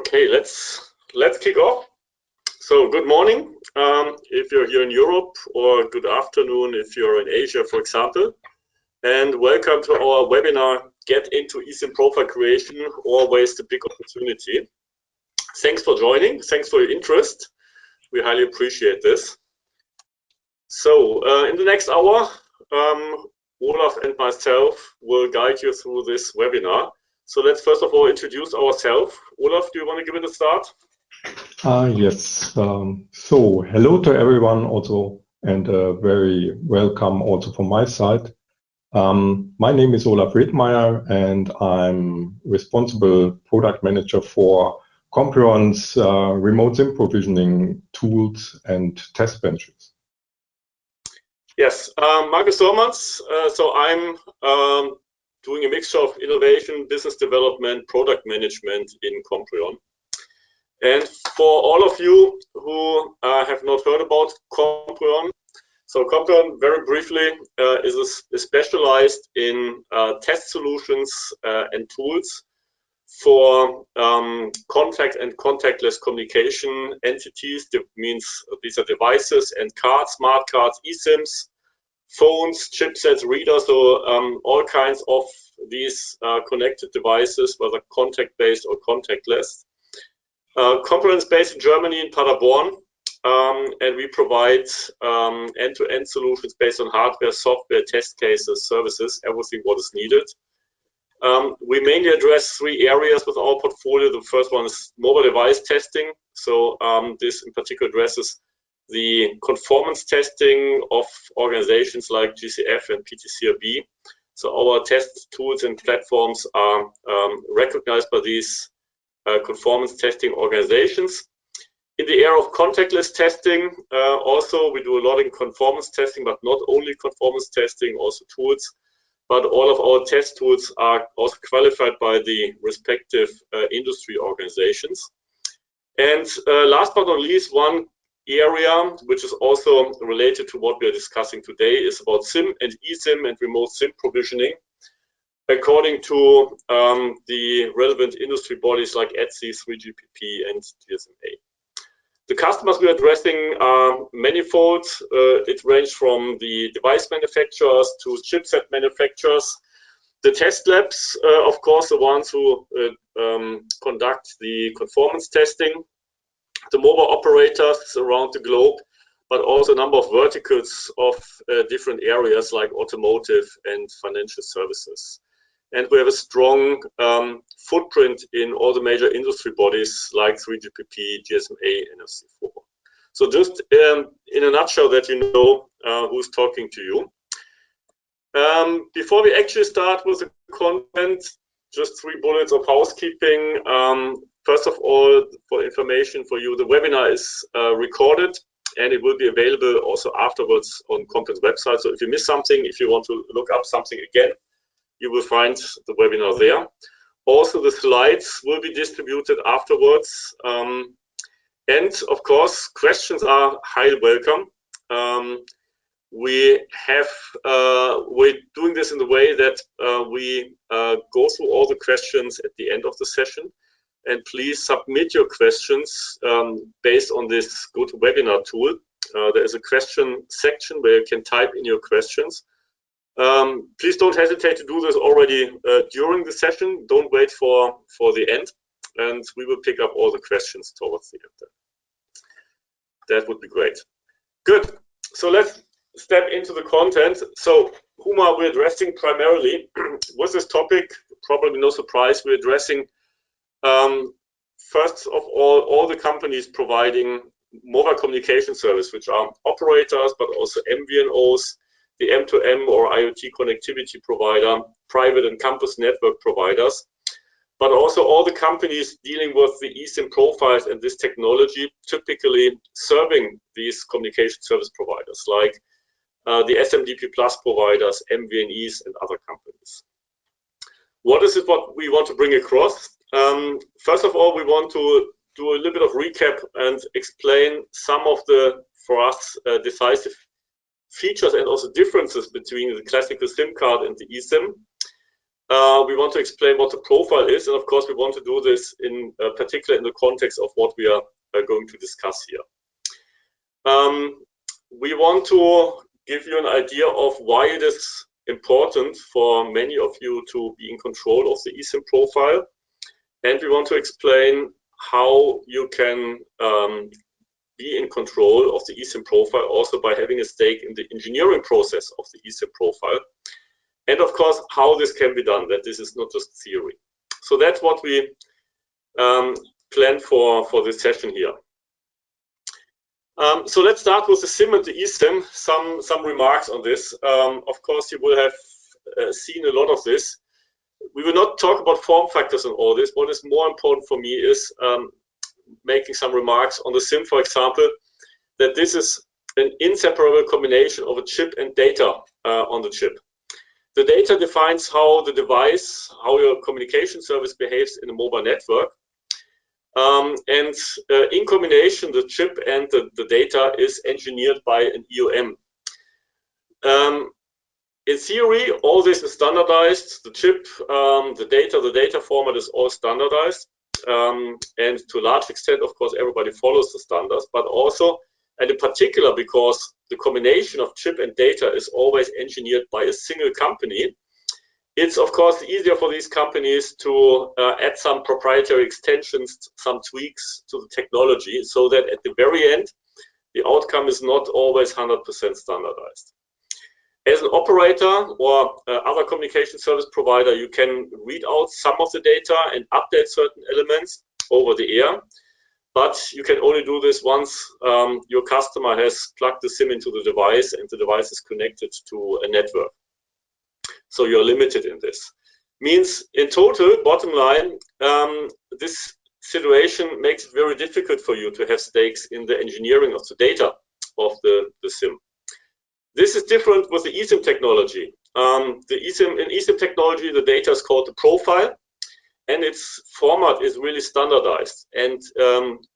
Okay, let's kick off. So good morning if you're here in Europe, or good afternoon if you're in Asia, for example. And welcome to our webinar, Get into eSIM Profile Creation, Always the Big Opportunity. Thanks for joining. Thanks for your interest. We highly appreciate this. So in the next hour, Olaf and myself will guide you through this webinar. So let's first of all introduce ourselves. Olaf, do you want to give it a start? Yes. So hello to everyone also, and very welcome also from my side. My name is Olaf Redmeier, and I'm responsible product manager for Comprion's remote SIM provisioning tools and test benches. Yes, Marcus Sormans. So I'm doing a mixture of innovation, business development, product management in Comprion. And for all of you who have not heard about Comprion, so Comprion, very briefly, is specialized in test solutions and tools for contact and contactless communication entities. That means these are devices and cards, smart cards, eSIMs, phones, chipsets, readers, so all kinds of these connected devices, whether contact-based or contactless. Comprion is based in Germany, in Paderborn, and we provide end-to-end solutions based on hardware, software, test cases, services, everything what is needed. We mainly address three areas with our portfolio. The first one is mobile device testing. So this in particular addresses the conformance testing of organizations like GCF and PTCRB. So our test tools and platforms are recognized by these conformance testing organizations. In the area of contactless testing, also we do a lot in conformance testing, but not only conformance testing, also tools. But all of our test tools are also qualified by the respective industry organizations. And last but not least, one area which is also related to what we are discussing today is about SIM and eSIM and remote SIM provisioning, according to the relevant industry bodies like ETSI, 3GPP, and GSMA. The customers we are addressing are manifold. It ranges from the device manufacturers to chipset manufacturers. The test labs, of course, the ones who conduct the conformance testing. The mobile operators around the globe, but also a number of verticals of different areas like automotive and financial services. And we have a strong footprint in all the major industry bodies like 3GPP, GSMA, and FC4. So just in a nutshell that you know who's talking to you. Before we actually start with the content, just 3 bullets of housekeeping. First of all, for information for you, the webinar is recorded and it will be available also afterwards on Comprion's website. So if you miss something, if you want to look up something again, you will find the webinar there. Also, the slides will be distributed afterwards. And of course, questions are highly welcome. We're doing this in the way that we go through all the questions at the end of the session. And please submit your questions based on this GoToWebinar tool. There is a question section where you can type in your questions. Please don't hesitate to do this already during the session. Don't wait for the end, and we will pick up all the questions towards the end. That would be great. Good. So let's step into the content. So whom are we addressing primarily? With this topic, probably no surprise, we're addressing first of all the companies providing mobile communication service, which are operators, but also MVNOs, the M2M or IoT connectivity provider, private and campus network providers, but also all the companies dealing with the eSIM profiles and this technology, typically serving these communication service providers like the SMDP Plus providers, MVNEs, and other companies. What is it what we want to bring across? First of all, we want to do a little bit of recap and explain some of the, for us, decisive features and also differences between the classical SIM card and the eSIM. we want to explain what the profile is, and of course we want to do this in particular in the context of what we are going to discuss here. We want to give you an idea of why it is important for many of you to be in control of the eSIM profile, and we want to explain how you can be in control of the eSIM profile also by having a stake in the engineering process of the eSIM profile, and of course how this can be done, that this is not just theory. So that's what we planned for this session here. So let's start with the SIM and the eSIM. Some remarks on this. Of course, you will have seen a lot of this. We will not talk about form factors and all this. What is more important for me is making some remarks on the SIM, for example, that this is an inseparable combination of a chip and data on the chip. The data defines how the device, how your communication service behaves in a mobile network. In combination, the chip and the data is engineered by an EOM. In theory, all this is standardized. The chip, the data format is all standardized. And to a large extent, of course, everybody follows the standards, but also, and in particular, because the combination of chip and data is always engineered by a single company, it's of course easier for these companies to add some proprietary extensions, some tweaks to the technology, so that at the very end, the outcome is not always 100% standardized. As an operator or other communication service provider, you can read out some of the data and update certain elements over the air, but you can only do this once your customer has plugged the SIM into the device and the device is connected to a network. So you're limited in this. Means in total, bottom line, this situation makes it very difficult for you to have stakes in the engineering of the data of the SIM. This is different with the eSIM technology. In eSIM technology, the data is called the profile, and its format is really standardized. And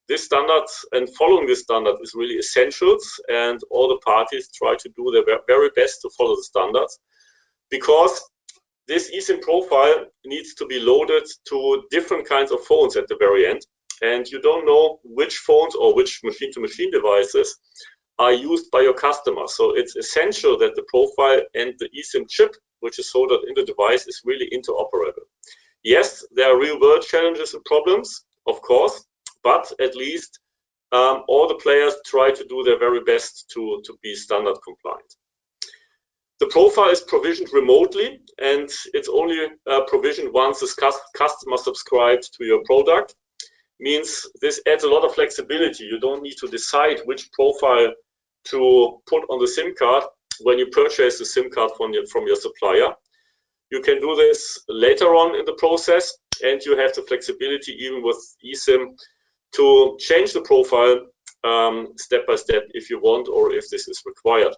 this standard and following this standard is really essentials, and all the parties try to do their very best to follow the standards, because this eSIM profile needs to be loaded to different kinds of phones at the very end, and you don't know which phones or which machine-to-machine devices are used by your customer. So it's essential that the profile and the eSIM chip, which is soldered in the device, is really interoperable. Yes, there are real-world challenges and problems, of course, but at least all the players try to do their very best to be standard compliant. The profile is provisioned remotely, and it's only provisioned once the customer subscribes to your product. Means this adds a lot of flexibility. You don't need to decide which profile to put on the SIM card when you purchase the SIM card from your supplier. You can do this later on in the process, and you have the flexibility even with eSIM to change the profile step by step if you want or if this is required.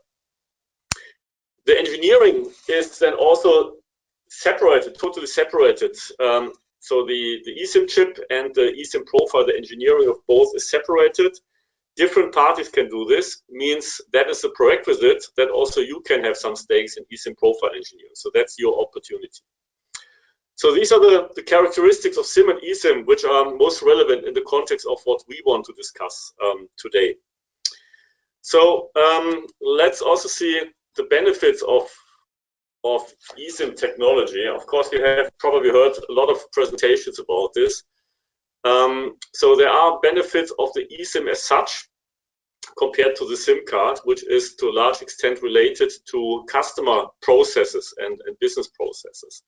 The engineering is then also separated, totally separated. So the eSIM chip and the eSIM profile, the engineering of both is separated. Different parties can do this, means that is a prerequisite that also you can have some stakes in eSIM profile engineering. So that's your opportunity. So these are the characteristics of SIM and eSIM, which are most relevant in the context of what we want to discuss today. So let's also see the benefits of eSIM technology. Of course, you have probably heard a lot of presentations about this. So there are benefits of the eSIM as such compared to the SIM card, which is to a large extent related to customer processes and business processes.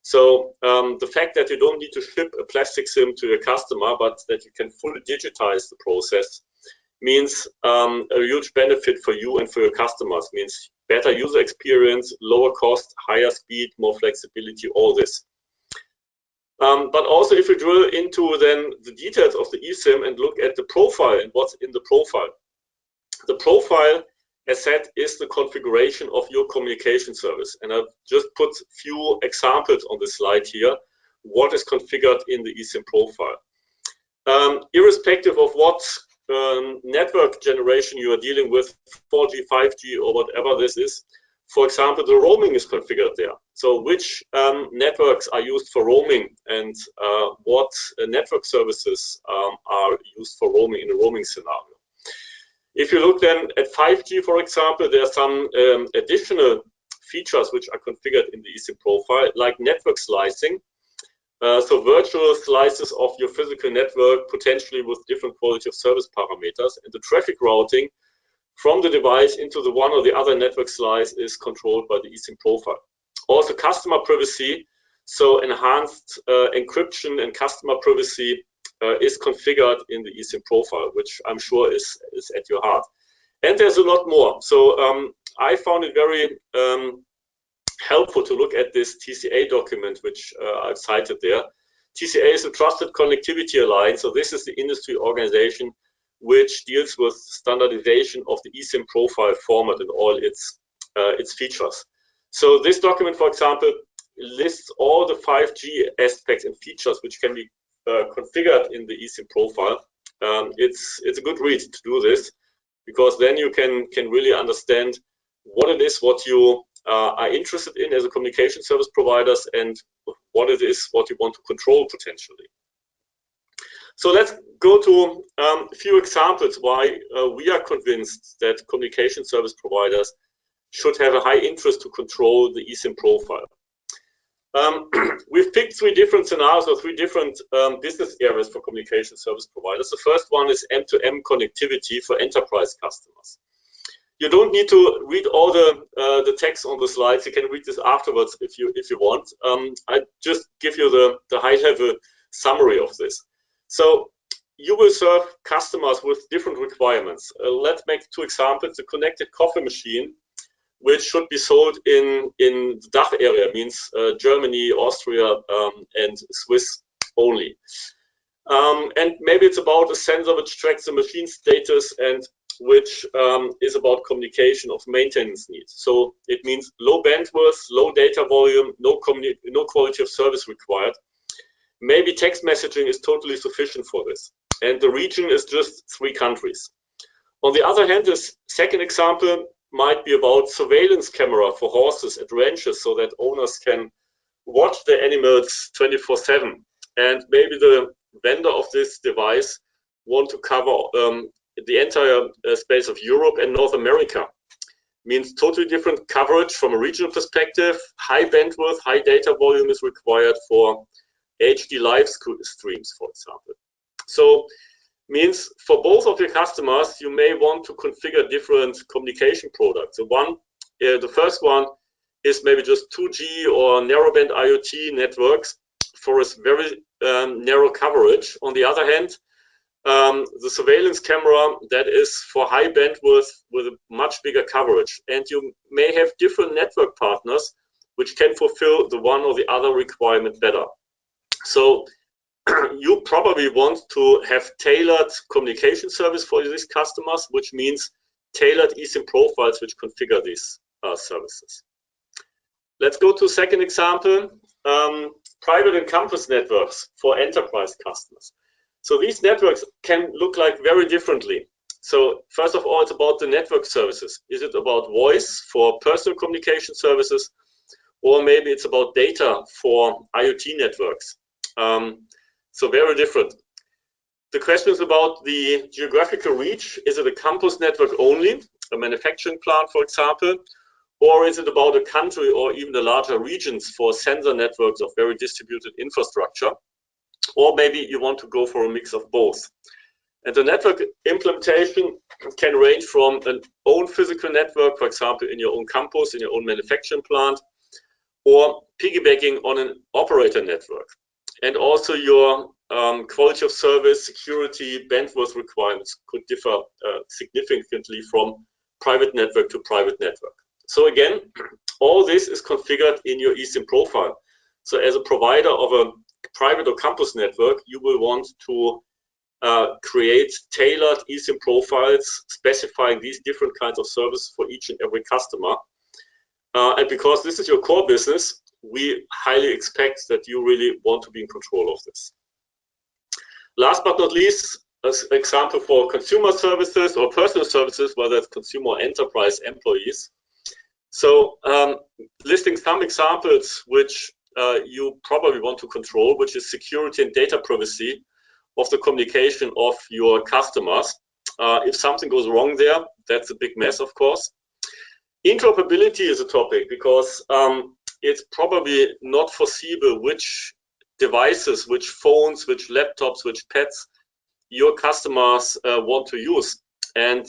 So the fact that you don't need to ship a plastic SIM to your customer, but that you can fully digitize the process means a huge benefit for you and for your customers, means better user experience, lower cost, higher speed, more flexibility, all this. But also if we drill into then the details of the eSIM and look at the profile and what's in the profile. The profile, as said, is the configuration of your communication service. And I've just put a few examples on the slide here, what is configured in the eSIM profile. Irrespective of what network generation you are dealing with, 4G, 5G, or whatever this is, For example, the roaming is configured there. So which networks are used for roaming, and what network services are used for roaming in a roaming scenario. If you look then at 5G, for example, there are some additional features which are configured in the eSIM profile, like network slicing. So virtual slices of your physical network, potentially with different quality of service parameters, and the traffic routing from the device into the one or the other network slice is controlled by the eSIM profile. Also customer privacy, so enhanced encryption and customer privacy is configured in the eSIM profile, which I'm sure is at your heart. And there's a lot more. So I found it very helpful to look at this TCA document, which I've cited there. TCA is a Trusted Connectivity Alliance, so this is the industry organization which deals with standardization of the eSIM profile format and all its features. So this document, for example, lists all the 5G aspects and features which can be configured in the eSIM profile. It's a good read to do this, because then you can really understand what it is what you are interested in as a communication service providers, and what it is what you want to control potentially. So let's go to a few examples why we are convinced that communication service providers should have a high interest to control the eSIM profile. We've picked three different scenarios, or three different business areas for communication service providers. The first one is M2M connectivity for enterprise customers. You don't need to read all the text on the slides. You can read this afterwards if you want. I just give you the high-level summary of this. So you will serve customers with different requirements. Let's make two examples. A connected coffee machine, which should be sold in the DACH area, means Germany, Austria, and Swiss only. And maybe it's about a sensor which tracks the machine status and which is about communication of maintenance needs. So it means low bandwidth, low data volume, no quality of service required. Maybe text messaging is totally sufficient for this. And the region is just 3 countries. On the other hand, this second example might be about surveillance camera for horses at ranches, so that owners can watch the animals 24/7. And maybe the vendor of this device want to cover the entire space of Europe and North America. Means totally different coverage from a regional perspective. High bandwidth, high data volume is required for HD live streams, for example. So means for both of your customers, you may want to configure different communication products. So the first one is maybe just 2G or narrowband IoT networks for a very narrow coverage. On the other hand, the surveillance camera, that is for high bandwidth with a much bigger coverage. And you may have different network partners which can fulfill the one or the other requirement better. So you probably want to have tailored communication service for these customers, which means tailored eSIM profiles which configure these services. Let's go to a second example, private and campus networks for enterprise customers. So these networks can look like very differently. So first of all, it's about the network services. Is it about voice for personal communication services, or maybe it's about data for IoT networks? So very different. The question is about the geographical reach. Is it a campus network only, a manufacturing plant, for example, or is it about a country or even the larger regions for sensor networks of very distributed infrastructure? Or maybe you want to go for a mix of both. And the network implementation can range from an own physical network, for example, in your own campus, in your own manufacturing plant, or piggybacking on an operator network. And also your quality of service, security, bandwidth requirements could differ significantly from private network to private network. So again, all this is configured in your eSIM profile. So as a provider of a private or campus network, you will want to create tailored eSIM profiles specifying these different kinds of services for each and every customer. And because this is your core business, we highly expect that you really want to be in control of this. Last but not least, as an example for consumer services or personal services, whether it's consumer or enterprise employees. So listing some examples which you probably want to control, which is security and data privacy of the communication of your customers. If something goes wrong there, that's a big mess, of course. Interoperability is a topic because it's probably not foreseeable which devices, which phones, which laptops, which pads your customers want to use. And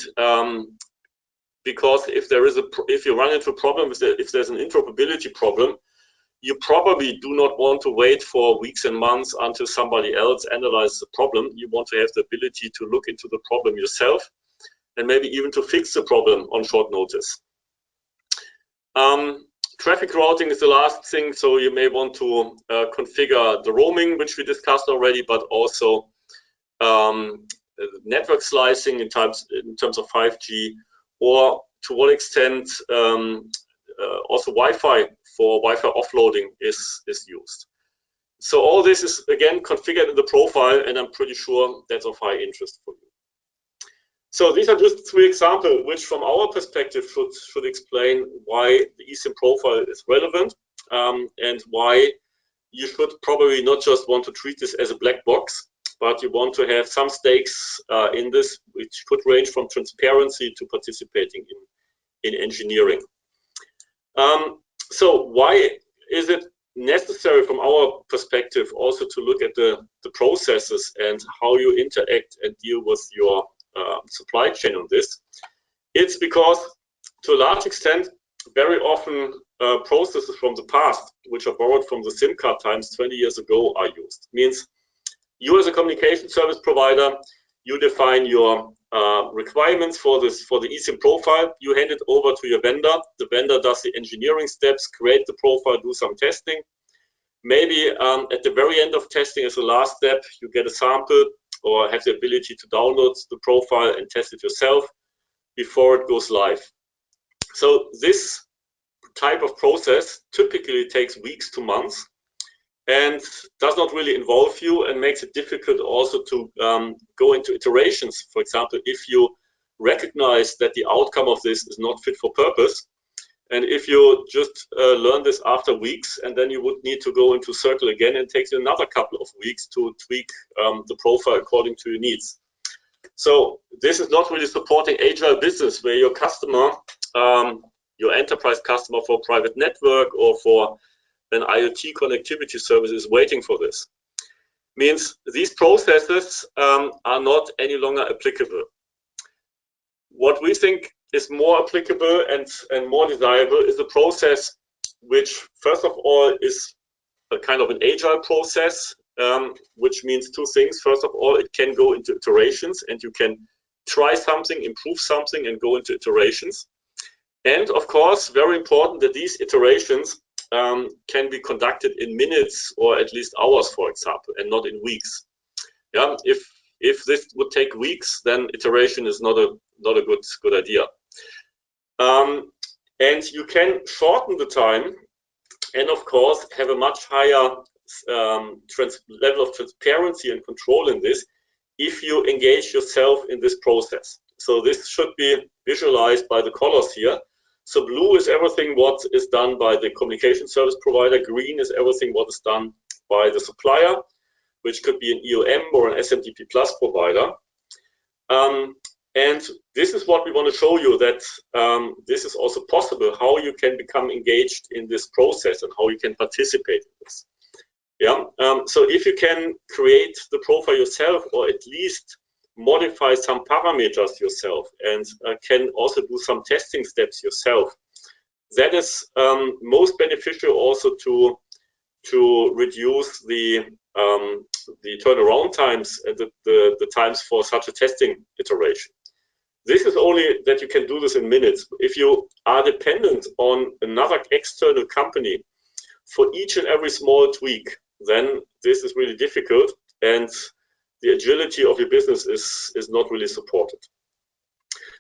because if you run into a problem, if there's an interoperability problem, you probably do not want to wait for weeks and months until somebody else analyzes the problem. You want to have the ability to look into the problem yourself and maybe even to fix the problem on short notice. Traffic routing is the last thing, so you may want to configure the roaming, which we discussed already, but also network slicing in terms of 5G, or to what extent also Wi-Fi for Wi-Fi offloading is used. So all this is again configured in the profile, and I'm pretty sure that's of high interest for you. So these are just 3 examples which from our perspective should explain why the eSIM profile is relevant, and why you should probably not just want to treat this as a black box, but you want to have some stakes in this, which could range from transparency to participating in engineering. So why is it necessary from our perspective also to look at the processes and how you interact and deal with your supply chain on this? It's because to a large extent, very often processes from the past, which are borrowed from the SIM card times 20 years ago, are used. Means you as a communication service provider, you define your requirements for the eSIM profile, you hand it over to your vendor, the vendor does the engineering steps, create the profile, do some testing. Maybe at the very end of testing as a last step, you get a sample or have the ability to download the profile and test it yourself before it goes live. So this type of process typically takes weeks to months and does not really involve you and makes it difficult also to go into iterations. For example, if you recognize that the outcome of this is not fit for purpose, and if you just learn this after weeks, and then you would need to go into circle again, and it takes you another couple of weeks to tweak the profile according to your needs. So this is not really supporting agile business where your customer, your enterprise customer for a private network or for an IoT connectivity service is waiting for this. Means these processes are not any longer applicable. What we think is more applicable and more desirable is a process which, first of all, is a kind of an agile process, which means 2 things. First of all, it can go into iterations, and you can try something, improve something, and go into iterations. And of course, very important that these iterations can be conducted in minutes or at least hours, for example, and not in weeks. Yeah, if this would take weeks, then iteration is not a good idea. And you can shorten the time, and of course have a much higher level of transparency and control in this if you engage yourself in this process. So this should be visualized by the colors here. So blue is everything what is done by the communication service provider. Green is everything what is done by the supplier, which could be an EOM or an SMTP Plus provider. And this is what we want to show you, that this is also possible, how you can become engaged in this process and how you can participate in this. Yeah. So if you can create the profile yourself, or at least modify some parameters yourself, and can also do some testing steps yourself, that is most beneficial also to reduce the turnaround times and the times for such a testing iteration. This is only that you can do this in minutes. If you are dependent on another external company for each and every small tweak, then this is really difficult, and the agility of your business is not really supported.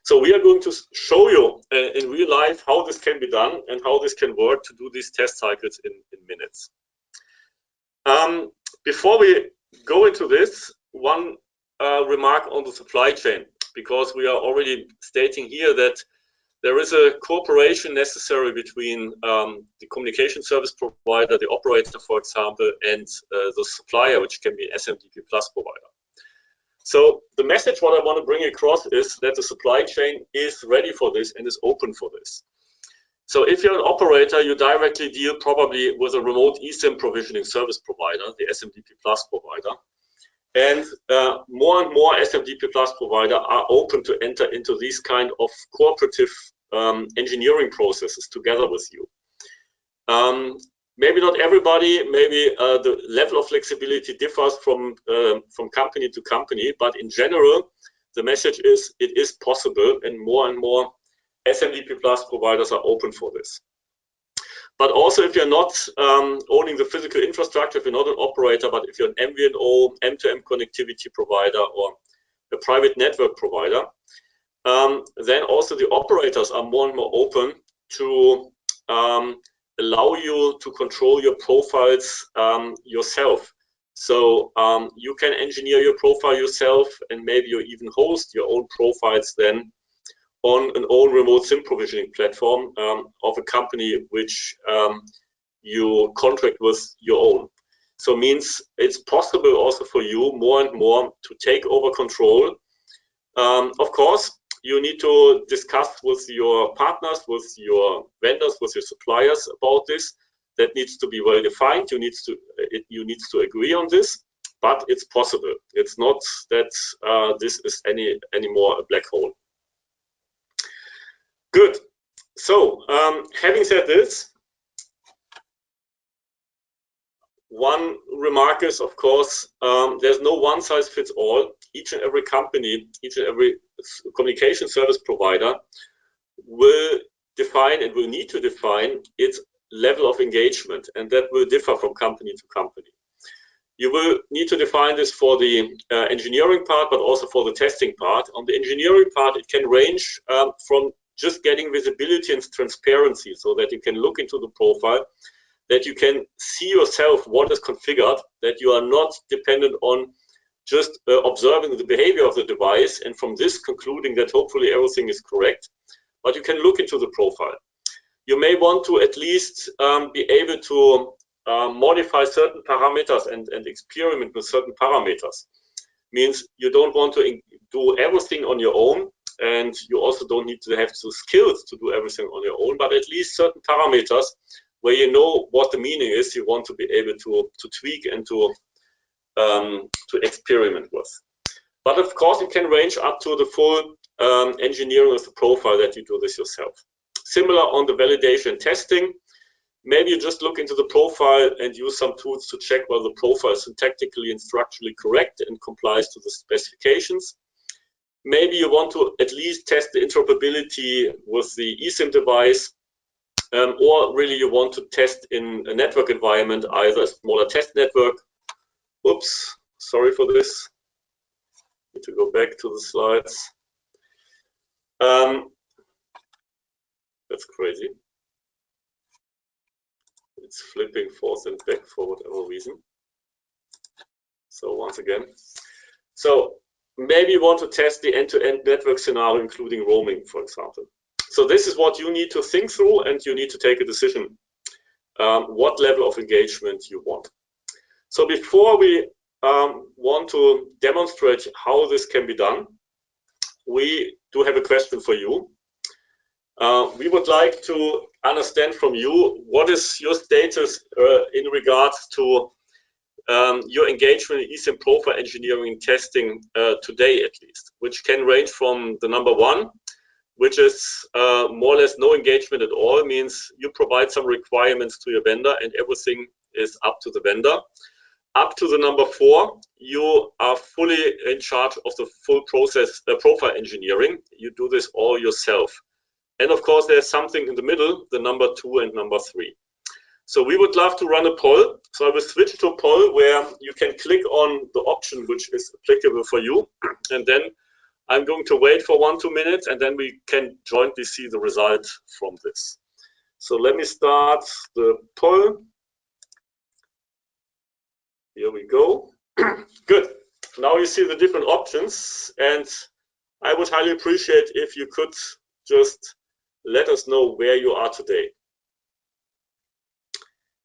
So we are going to show you in real life how this can be done and how this can work to do these test cycles in minutes. Before we go into this, one remark on the supply chain, because we are already stating here that there is a cooperation necessary between the communication service provider, the operator, for example, and the supplier, which can be an SMTP Plus provider. So the message what I want to bring across is that the supply chain is ready for this and is open for this. So if you're an operator, you directly deal probably with a remote eSIM provisioning service provider, the SMTP Plus provider. And more and more SMTP Plus providers are open to enter into these kind of cooperative engineering processes together with you. Maybe not everybody, maybe the level of flexibility differs from company to company, but in general, the message is it is possible, and more SMTP Plus providers are open for this. But also, if you're not owning the physical infrastructure, if you're not an operator, but if you're an MVNO, M2M connectivity provider, or a private network provider, then also the operators are more and more open to allow you to control your profiles yourself. So you can engineer your profile yourself, and maybe you even host your own profiles then on an own remote SIM provisioning platform of a company which you contract with your own. So it means it's possible also for you more and more to take over control. Of course, you need to discuss with your partners, with your vendors, with your suppliers about this. That needs to be well defined. You need to agree on this, but it's possible. It's not that this is anymore a black hole. Good. So, having said this, one remark is, of course, there's no one size fits all. Each and every company, each and every communication service provider will define and will need to define its level of engagement, and that will differ from company to company. You will need to define this for the engineering part, but also for the testing part. On the engineering part, it can range from just getting visibility and transparency so that you can look into the profile, that you can see yourself what is configured, that you are not dependent on just observing the behavior of the device and from this concluding that hopefully everything is correct, but you can look into the profile. You may want to at least be able to modify certain parameters and experiment with certain parameters. Means you don't want to do everything on your own, and you also don't need to have the skills to do everything on your own, but at least certain parameters where you know what the meaning is, you want to be able to tweak and to experiment with. But of course, it can range up to the full engineering of the profile that you do this yourself. Similar on the validation testing, maybe you just look into the profile and use some tools to check whether the profile is syntactically and structurally correct and complies to the specifications. Maybe you want to at least test the interoperability with the eSIM device, or really you want to test in a network environment, either a smaller test network. Oops, sorry for this. Need to go back to the slides. That's crazy. It's flipping forth and back for whatever reason. So once again, so maybe you want to test the end-to-end network scenario, including roaming, for example. So this is what you need to think through, and you need to take a decision what level of engagement you want. So before we want to demonstrate how this can be done, we do have a question for you. We would like to understand from you what is your status in regards to your engagement in eSIM profile engineering and testing today, at least, which can range from the number 1, which is more or less no engagement at all, means you provide some requirements to your vendor and everything is up to the vendor, up to the number 4, you are fully in charge of the full process, profile engineering. You do this all yourself. And of course, there's something in the middle, the number 2 and number 3. So we would love to run a poll. So I will switch to a poll where you can click on the option which is applicable for you. And then I'm going to wait for 1-2 minutes, and then we can jointly see the result from this. So let me start the poll. Here we go. Good. Now you see the different options, and I would highly appreciate if you could just let us know where you are today.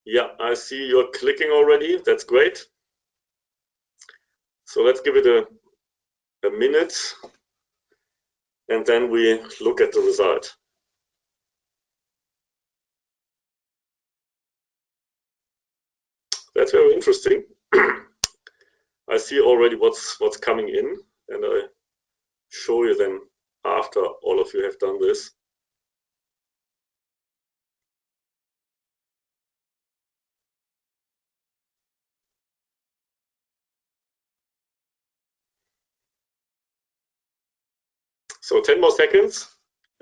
Yeah, I see you're clicking already. That's great. So let's give it a minute, and then we look at the result. That's very interesting. I see already what's coming in, and I show you then after all of you have done this. So 10 more seconds,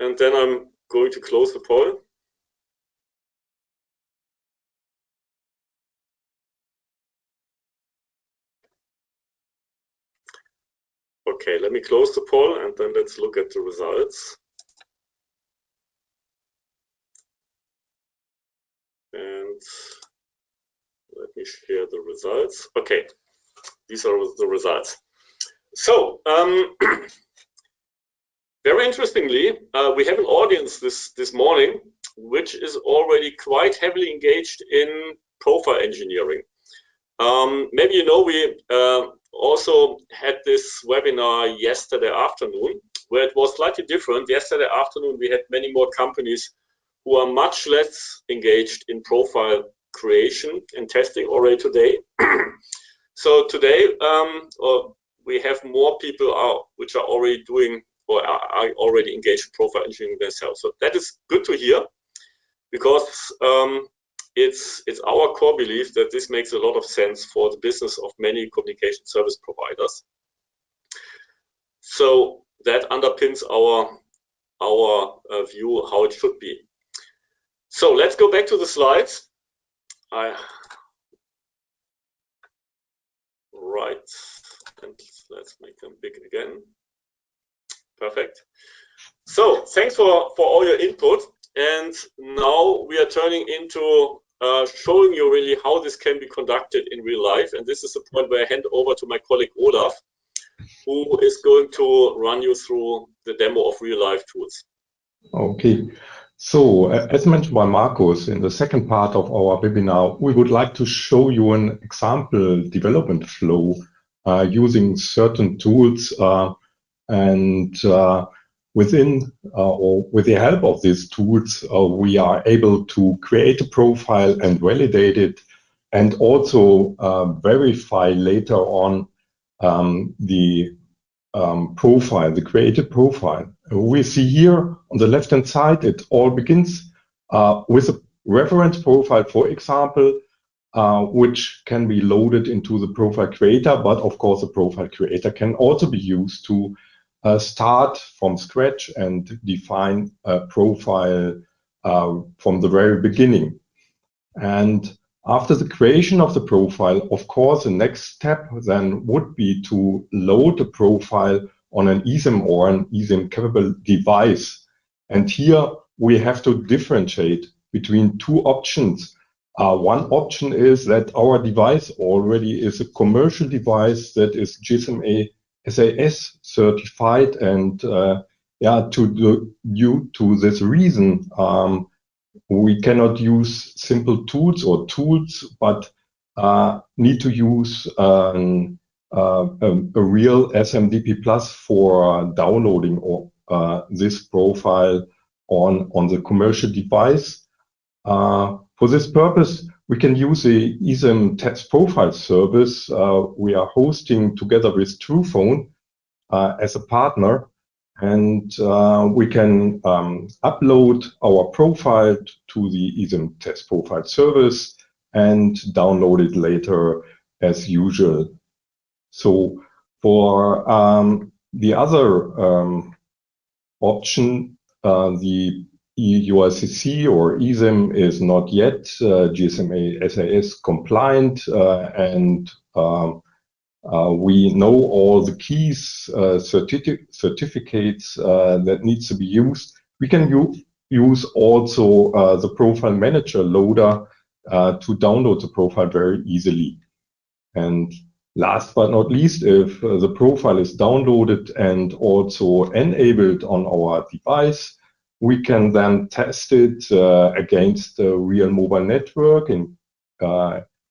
and then I'm going to close the poll. Okay, let me close the poll, and then let's look at the results. And let me share the results. Okay, these are the results. So, very interestingly, we have an audience this morning which is already quite heavily engaged in profile engineering. Maybe you know we also had this webinar yesterday afternoon, where it was slightly different. Yesterday afternoon, we had many more companies who are much less engaged in profile creation and testing already today. So today, we have more people which are already doing or are already engaged in profile engineering themselves. So that is good to hear, because it's our core belief that this makes a lot of sense for the business of many communication service providers. So that underpins our view how it should be. So let's go back to the slides. Right, and let's make them big again. Perfect. So thanks for all your input, and now we are turning into showing you really how this can be conducted in real life. And this is the point where I hand over to my colleague Olaf, who is going to run you through the demo of real life tools. Okay. So, as mentioned by Markus, in the second part of our webinar, we would like to show you an example development flow using certain tools, and within or with the help of these tools, we are able to create a profile and validate it, and also verify later on the profile, the created profile. We see here on the left-hand side, it all begins with a reference profile, for example, which can be loaded into the profile creator, but of course the profile creator can also be used to start from scratch and define a profile from the very beginning. And after the creation of the profile, of course, the next step then would be to load the profile on an eSIM or an eSIM capable device. And here we have to differentiate between two options. One option is that our device already is a commercial device that is GSMA SAS certified, and due to this reason, we cannot use simple tools or tools, but need to use a real SMDP Plus for downloading this profile on the commercial device. For this purpose, we can use the eSIM test profile service we are hosting together with TruePhone as a partner. And we can upload our profile to the eSIM test profile service and download it later as usual. So for the other option, the UICC or eSIM is not yet GSMA SAS compliant, and we know all the keys, certificates that needs to be used. We can use also the profile manager loader to download the profile very easily. And last but not least, if the profile is downloaded and also enabled on our device, we can then test it against the real mobile network in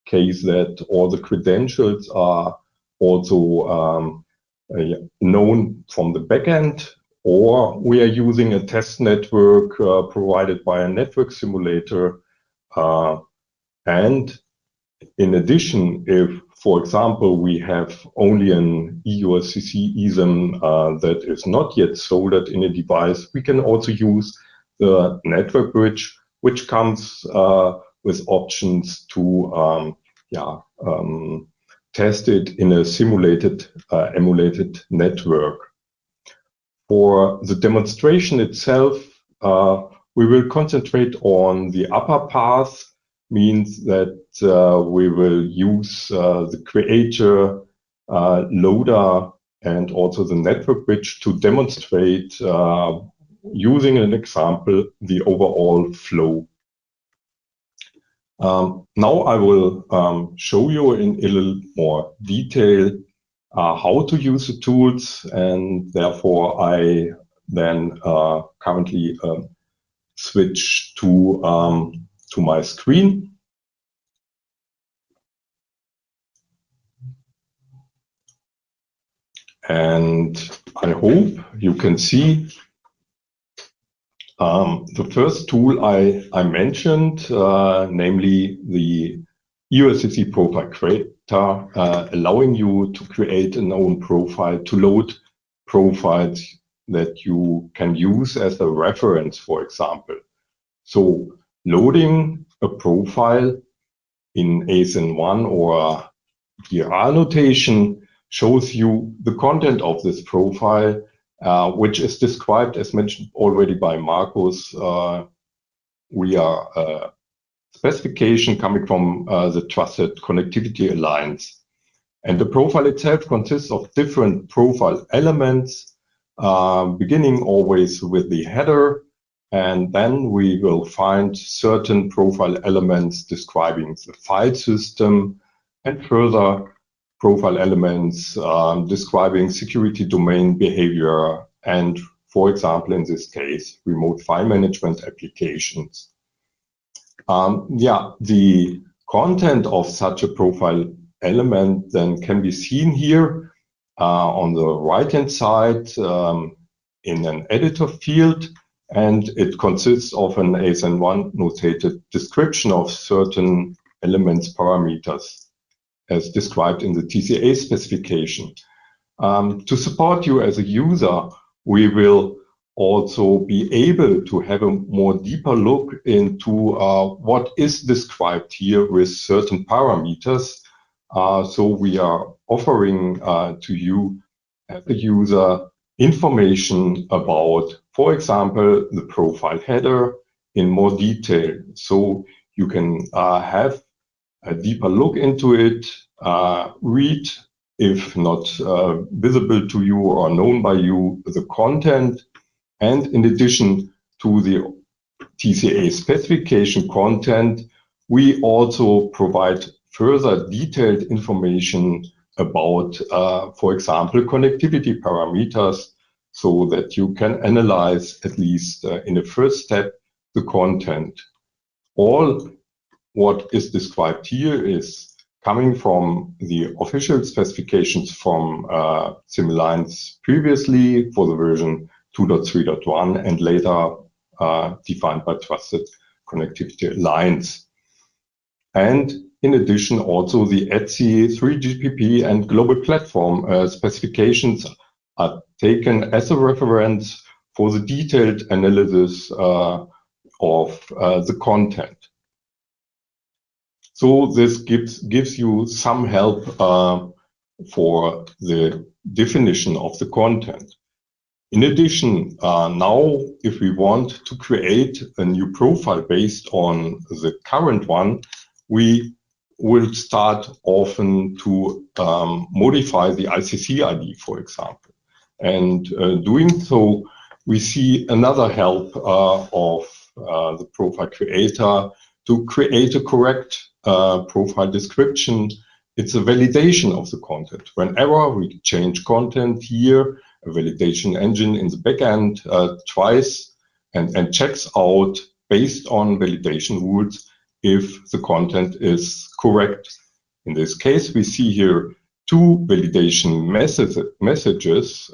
case that all the credentials are also known from the backend, or we are using a test network provided by a network simulator. And in addition, if, for example, we have only an eURCC eSIM that is not yet soldered in a device, we can also use the network bridge, which comes with options to test it in a simulated, emulated network. For the demonstration itself, we will concentrate on the upper path, means that we will use the creator, loader, and also the network bridge to demonstrate, using an example, the overall flow. Now I will show you in a little more detail how to use the tools, and therefore I then currently switch to my screen. And I hope you can see the first tool I mentioned, namely the eURCC profile creator, allowing you to create an own profile, to load profiles that you can use as a reference, for example. So loading a profile in ASIN1 or DR notation shows you the content of this profile, which is described, as mentioned already by Markus. We are a specification coming from the Trusted Connectivity Alliance. And the profile itself consists of different profile elements, beginning always with the header, and then we will find certain profile elements describing the file system, and further profile elements describing security domain behavior, and, for example, in this case, remote file management applications. The content of such a profile element then can be seen here on the right-hand side in an editor field, and it consists of an ASIN1 notated description of certain elements parameters as described in the TCA specification. To support you as a user, we will also be able to have a more deeper look into what is described here with certain parameters. So we are offering to you as a user information about, for example, the profile header in more detail. So you can have a deeper look into it, read, if not visible to you or known by you, the content. And in addition to the TCA specification content, we also provide further detailed information about, for example, connectivity parameters, so that you can analyze, at least in the first step, the content. All what is described here is coming from the official specifications from SimAlliance previously for the version 2.3.1 and later defined by Trusted Connectivity Alliance. And in addition, also the ETSI 3GPP and global platform specifications are taken as a reference for the detailed analysis of the content. So this gives you some help for the definition of the content. In addition, now if we want to create a new profile based on the current one, we will start often to modify the ICC ID, for example. And doing so, we see another help of the profile creator to create a correct profile description. It's a validation of the content. Whenever we change content here, a validation engine in the backend tries and checks out based on validation rules if the content is correct. In this case, we see here two validation messages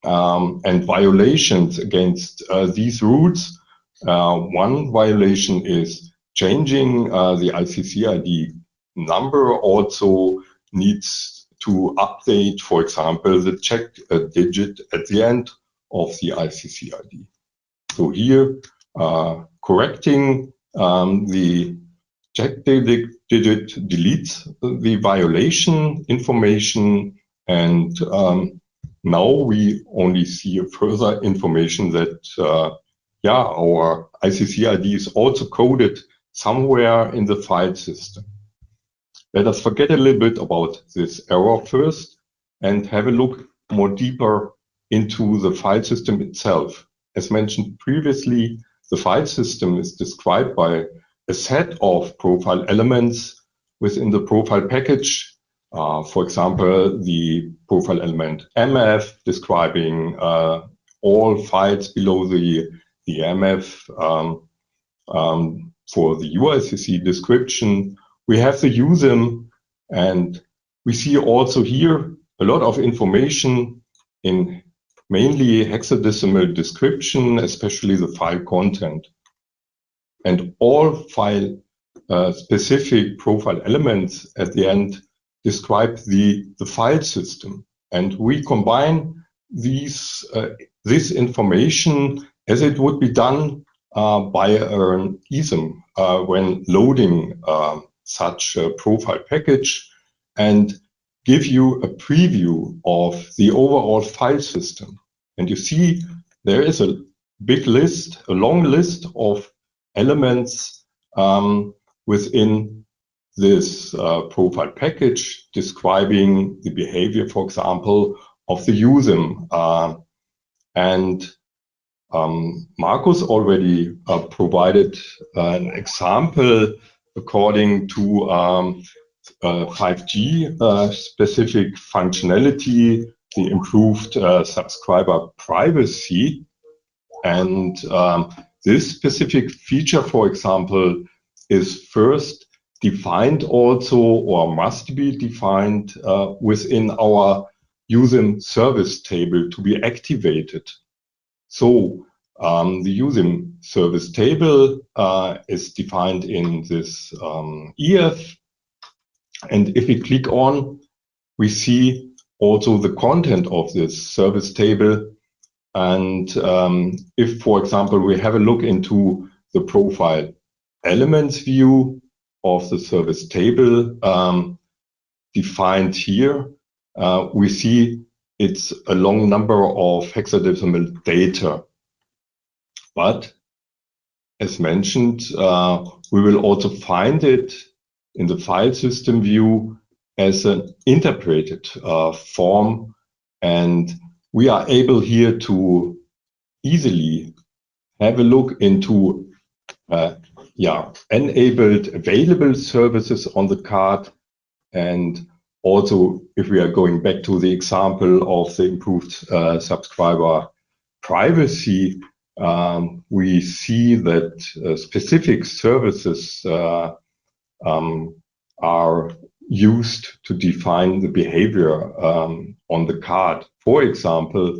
and violations against these rules. One violation is changing the ICC ID number also needs to update, for example, the check digit at the end of the ICC ID. So here, correcting the check digit deletes the violation information, and now we only see a further information that our ICC ID is also coded somewhere in the file system. Let us forget a little bit about this error first and have a look more deeper into the file system itself. As mentioned previously, the file system is described by a set of profile elements within the profile package. For example, the profile element MF describing all files below the MF. For the UICC description, we have the eSIM, and we see also here a lot of information in mainly hexadecimal description, especially the file content. And all file specific profile elements at the end describe the file system. And we combine this information as it would be done by an eSIM when loading such a profile package, and give you a preview of the overall file system. And you see there is a big list, a long list of elements within this profile package describing the behavior, for example, of the uSIM. Markus already provided an example according to 5G specific functionality, the improved subscriber privacy. And this specific feature, for example, is first defined also, or must be defined within our uSIM service table to be activated. So the uSIM service table is defined in this EF. And if we click on, we see also the content of this service table. And if, for example, we have a look into the profile elements view of the service table defined here, we see it's a long number of hexadecimal data. But as mentioned, we will also find it in the file system view as an interpreted form, and we are able here to easily have a look into enabled available services on the card. And also, if we are going back to the example of the improved subscriber privacy, we see that specific services are used to define the behavior on the card. For example,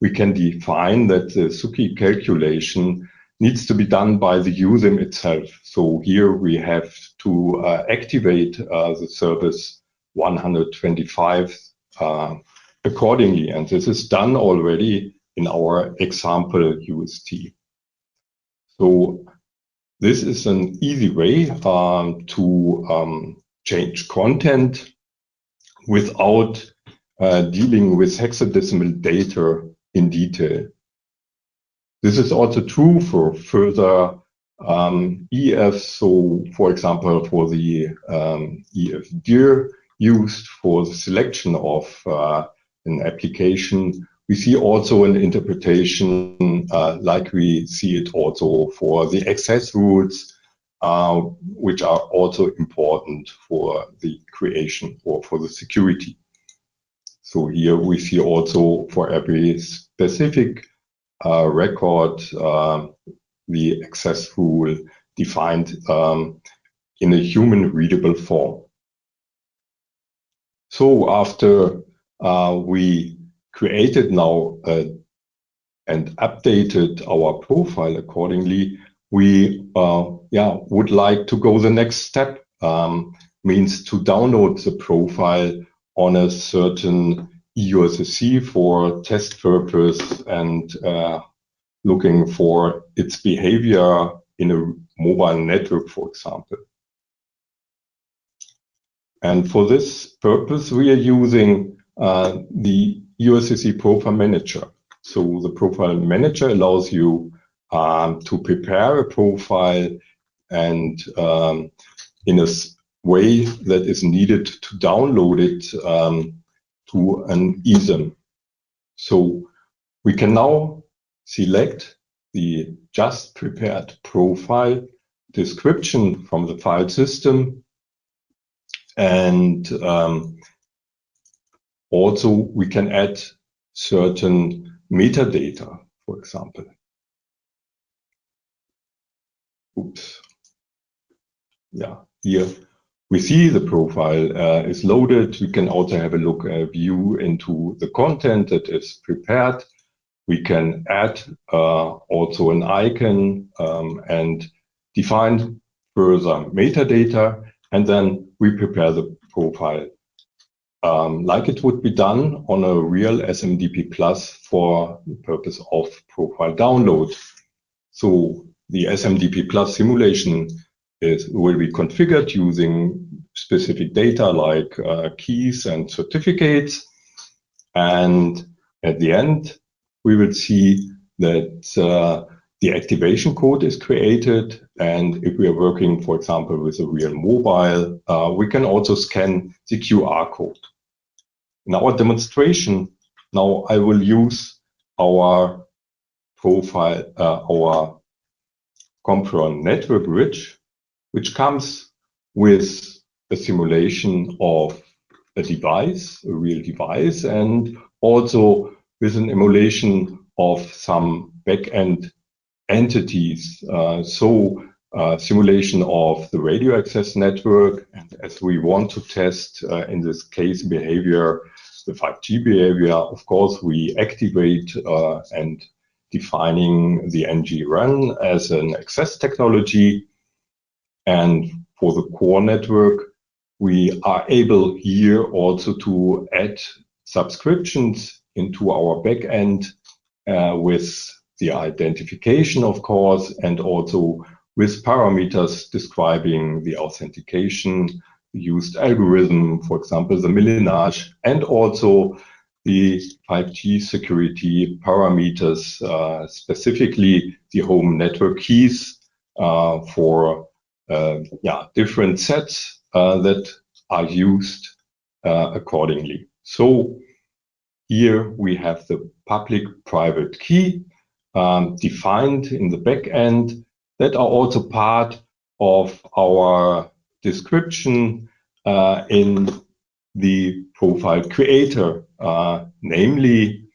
we can define that the Suki calculation needs to be done by the uSIM itself. So here we have to activate the service 125 accordingly. And this is done already in our example UST. So this is an easy way to change content without dealing with hexadecimal data in detail. This is also true for further EFs. So, for example, for the EF dir used for the selection of an application, we see also an interpretation like we see it also for the access rules, which are also important for the creation or for the security. So here we see also for every specific record the access rule defined in a human readable form. So after we created now and updated our profile accordingly, we would like to go the next step, means to download the profile on a certain eUSSC for test purpose and looking for its behavior in a mobile network, for example. And for this purpose, we are using the eUSSC Profile Manager. So the Profile Manager allows you to prepare a profile and in a way that is needed to download it to an eSIM. So we can now select the just prepared profile description from the file system, and also we can add certain metadata, for example. Oops. Yeah, here we see the profile is loaded. We can also have a view into the content that is prepared. We can add also an icon and define further metadata, and then we prepare the profile like it would be done on a real SMDP Plus for the purpose of profile download. So the SMDP Plus simulation will be configured using specific data like keys and certificates. And at the end, we will see that the activation code is created. And if we are working, for example, with a real mobile, we can also scan the QR code. In our demonstration, now I will use our profile, our Comprion network bridge, which comes with a simulation of a device, a real device, and also with an emulation of some back-end entities. Simulation of the radio access network, and as we want to test, in this case, behavior, the 5G behavior, of course, we activate and defining the NG run as an access technology. And for the core network, we are able here also to add subscriptions into our backend with the identification, of course, and also with parameters describing the authentication, the used algorithm, for example, the millinage, and also the 5G security parameters, specifically the home network keys for different sets that are used accordingly. So here we have the public-private key defined in the back end that are also part of our description in the profile creator, namely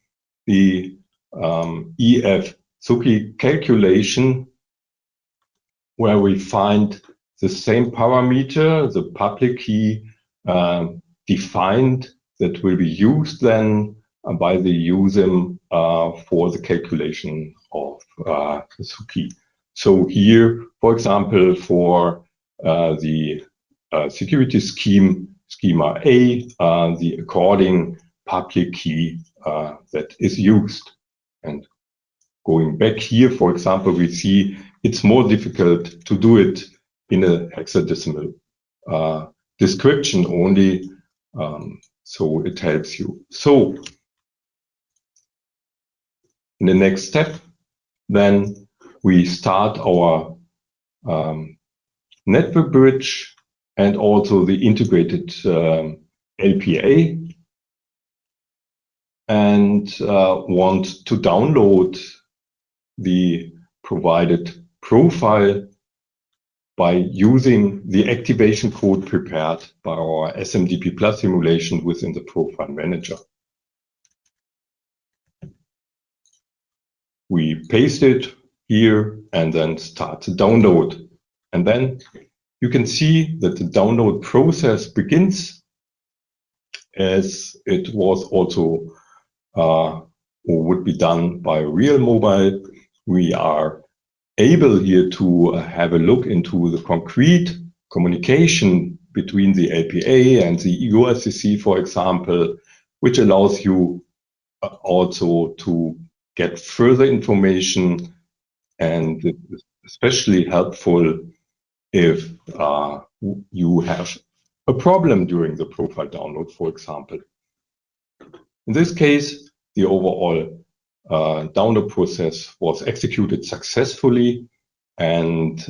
the EF-SUKI calculation, where we find the same parameter, the public key defined, that will be used then by the eSIM for the calculation of the SUKI. So here, for example, for the security schema A, the according public key that is used. And going back here, for example, we see it's more difficult to do it in a hexadecimal description only, so it helps you. So in the next step, then we start our network bridge and also the integrated LPA, and want to download the provided profile by using the activation code prepared by our SMDP Plus simulation within the Profile Manager. We paste it here and then start the download. And then you can see that the download process begins, as it was also or would be done by real mobile. We are able here to have a look into the concrete communication between the LPA and the EUSCC, for example, which allows you also to get further information, and it's especially helpful if you have a problem during the profile download, for example. In this case, the overall download process was executed successfully, and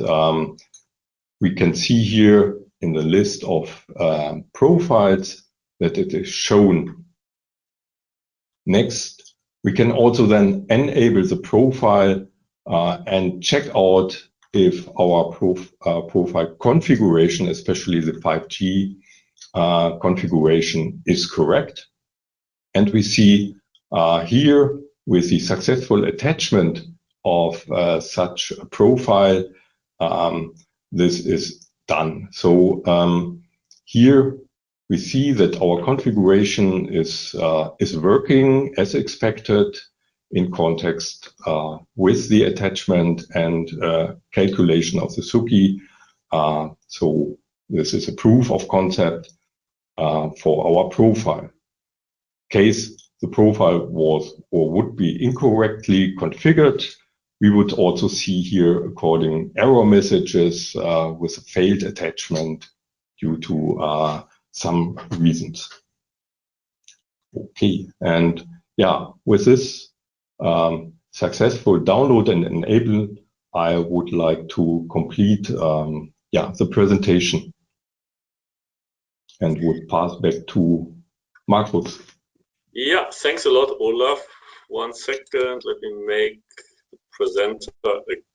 we can see here in the list of profiles that it is shown. Next, we can also then enable the profile and check out if our profile configuration, especially the 5G configuration, is correct. And we see here, with the successful attachment of such a profile, this is done. So here we see that our configuration is working as expected in context with the attachment and calculation of the SUKI. So this is a proof of concept for our profile. Case the profile was or would be incorrectly configured, we would also see here according error messages with a failed attachment due to some reasons. Okay, and yeah, with this successful download and enable, I would like to complete the presentation and would pass back to Markus. Yeah, thanks a lot, Olaf. 1 second, let me make the presenter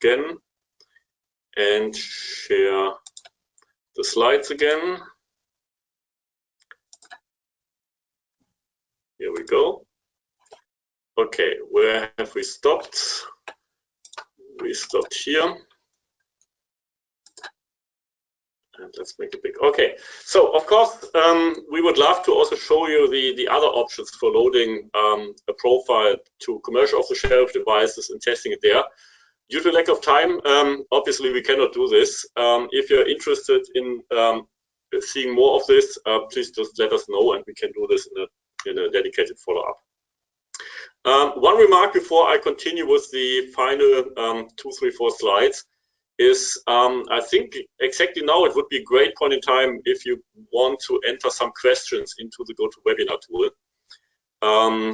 again and share the slides again. Here we go. Okay, where have we stopped? We stopped here. And let's make it big. Okay, so of course, we would love to also show you the other options for loading a profile to commercial off-the-shelf devices and testing it there. Due to lack of time, obviously we cannot do this. If you're interested in seeing more of this, please just let us know and we can do this in a dedicated follow-up. One remark before I continue with the final 2, 3, 4 slides is I think exactly now it would be a great point in time if you want to enter some questions into the GoToWebinar tool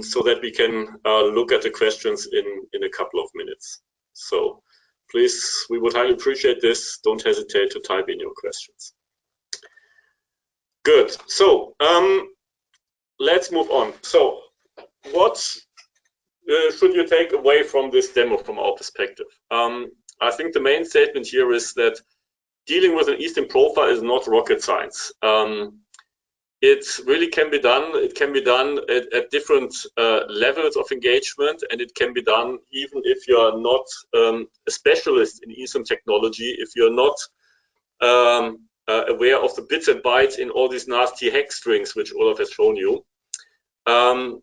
so that we can look at the questions in a couple of minutes. So please, we would highly appreciate this. Don't hesitate to type in your questions. Good. So let's move on. So what should you take away from this demo from our perspective? I think the main statement here is that dealing with an eSIM profile is not rocket science. It really can be done. It can be done at different levels of engagement, and it can be done even if you are not a specialist in eSIM technology, if you're not aware of the bits and bytes in all these nasty hex strings, which Olaf has shown you.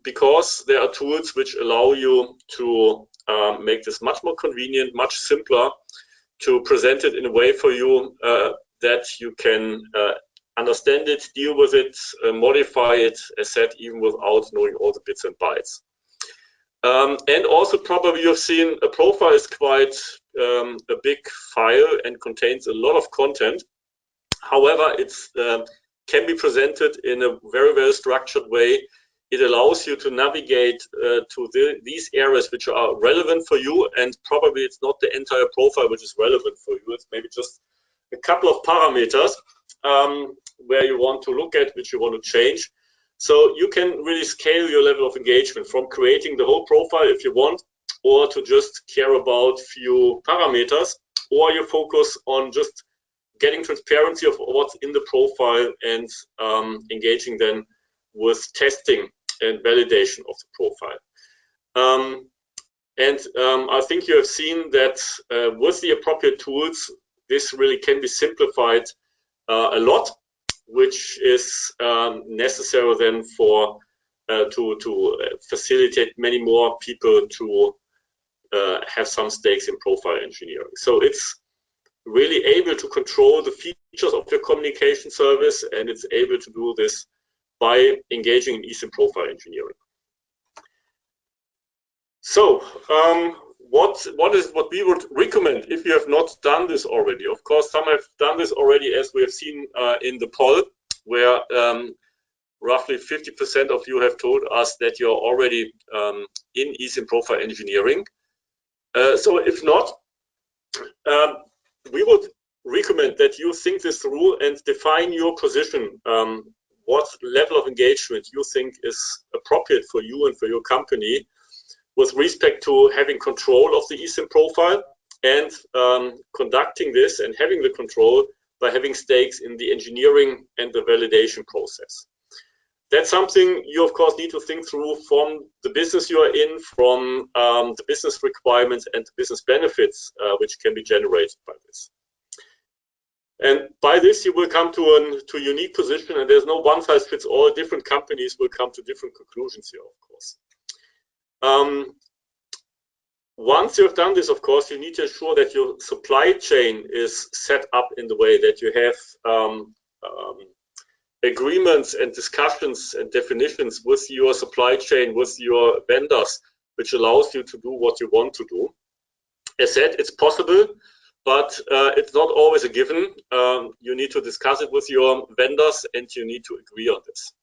Because there are tools which allow you to make this much more convenient, much simpler, to present it in a way for you that you can understand it, deal with it, modify it, as said, even without knowing all the bits and bytes. And also probably you've seen a profile is quite a big file and contains a lot of content. However, it can be presented in a very, very structured way. It allows you to navigate to these areas which are relevant for you, and probably it's not the entire profile which is relevant for you. It's maybe just a couple of parameters where you want to look at, which you want to change. So you can really scale your level of engagement from creating the whole profile if you want, or to just care about few parameters, or you focus on just getting transparency of what's in the profile and engaging then with testing and validation of the profile. And I think you have seen that with the appropriate tools, this really can be simplified a lot, which is necessary then for to facilitate many more people to have some stakes in profile engineering. So it's really able to control the features of your communication service, and it's able to do this by engaging in eSIM profile engineering. So what we would recommend if you have not done this already? Of course, some have done this already, as we have seen in the poll, where roughly 50% of you have told us that you're already in eSIM profile engineering. So if not, we would recommend that you think this through and define your position, what level of engagement you think is appropriate for you and for your company with respect to having control of the eSIM profile and conducting this and having the control by having stakes in the engineering and the validation process. That's something you, of course, need to think through from the business you are in, from the business requirements and the business benefits which can be generated by this. And by this, you will come to a unique position, and there's no one-size-fits-all. Different companies will come to different conclusions here, of course. Once you've done this, of course, you need to ensure that your supply chain is set up in the way that you have agreements and discussions and definitions with your supply chain, with your vendors, which allows you to do what you want to do. As said, it's possible, but it's not always a given. You need to discuss it with your vendors, and you need to agree on this.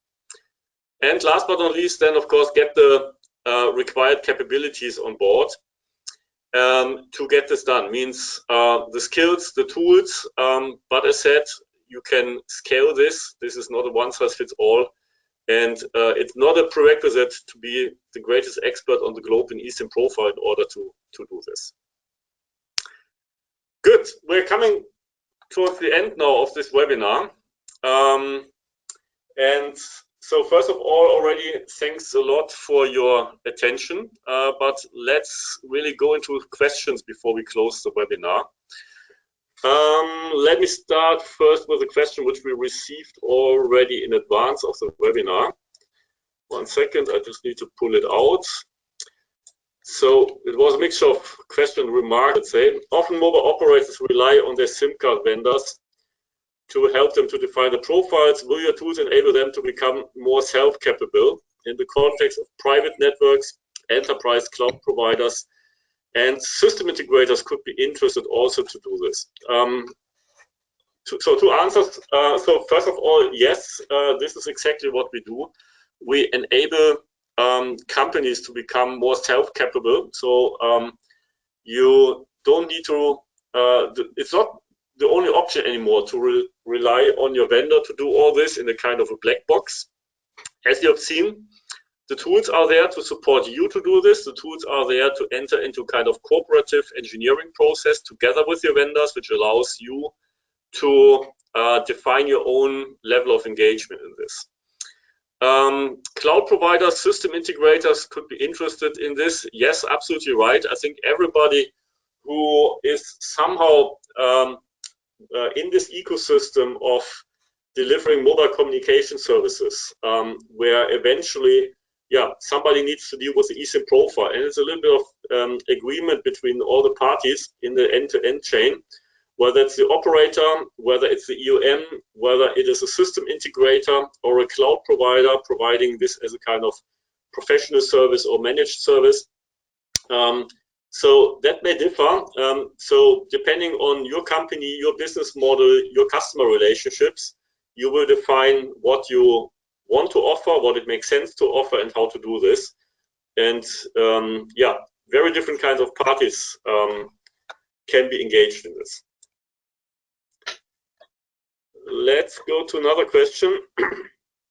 And last but not least, then, of course, get the required capabilities on board to get this done. Means the skills, the tools, but as said, you can scale this. This is not a one-size-fits-all, and it's not a prerequisite to be the greatest expert on the globe in eSIM profile in order to do this. Good. We're coming towards the end now of this webinar. And so first of all, already thanks a lot for your attention, but let's really go into questions before we close the webinar. Let me start first with a question which we received already in advance of the webinar. 1 second, I just need to pull it out. So it was a mixture of question and remark, let's say. Often mobile operators rely on their SIM card vendors to help them to define the profiles. Will your tools enable them to become more self-capable in the context of private networks, enterprise cloud providers, and system integrators could be interested also to do this? So two answers. So first of all, yes, this is exactly what we do. We enable companies to become more self-capable. So you don't need to, it's not the only option anymore to rely on your vendor to do all this in a kind of a black box. As you have seen, the tools are there to support you to do this. The tools are there to enter into kind of cooperative engineering process together with your vendors, which allows you to define your own level of engagement in this. Cloud providers, system integrators could be interested in this. Yes, absolutely right. I think everybody who is somehow in this ecosystem of delivering mobile communication services, where eventually, yeah, somebody needs to deal with the eSIM profile, and it's a little bit of agreement between all the parties in the end-to-end chain, whether it's the operator, whether it's the EOM, whether it is a system integrator or a cloud provider providing this as a kind of professional service or managed service. So that may differ. So depending on your company, your business model, your customer relationships, you will define what you want to offer, what it makes sense to offer, and how to do this. And yeah, very different kinds of parties can be engaged in this. Let's go to another question.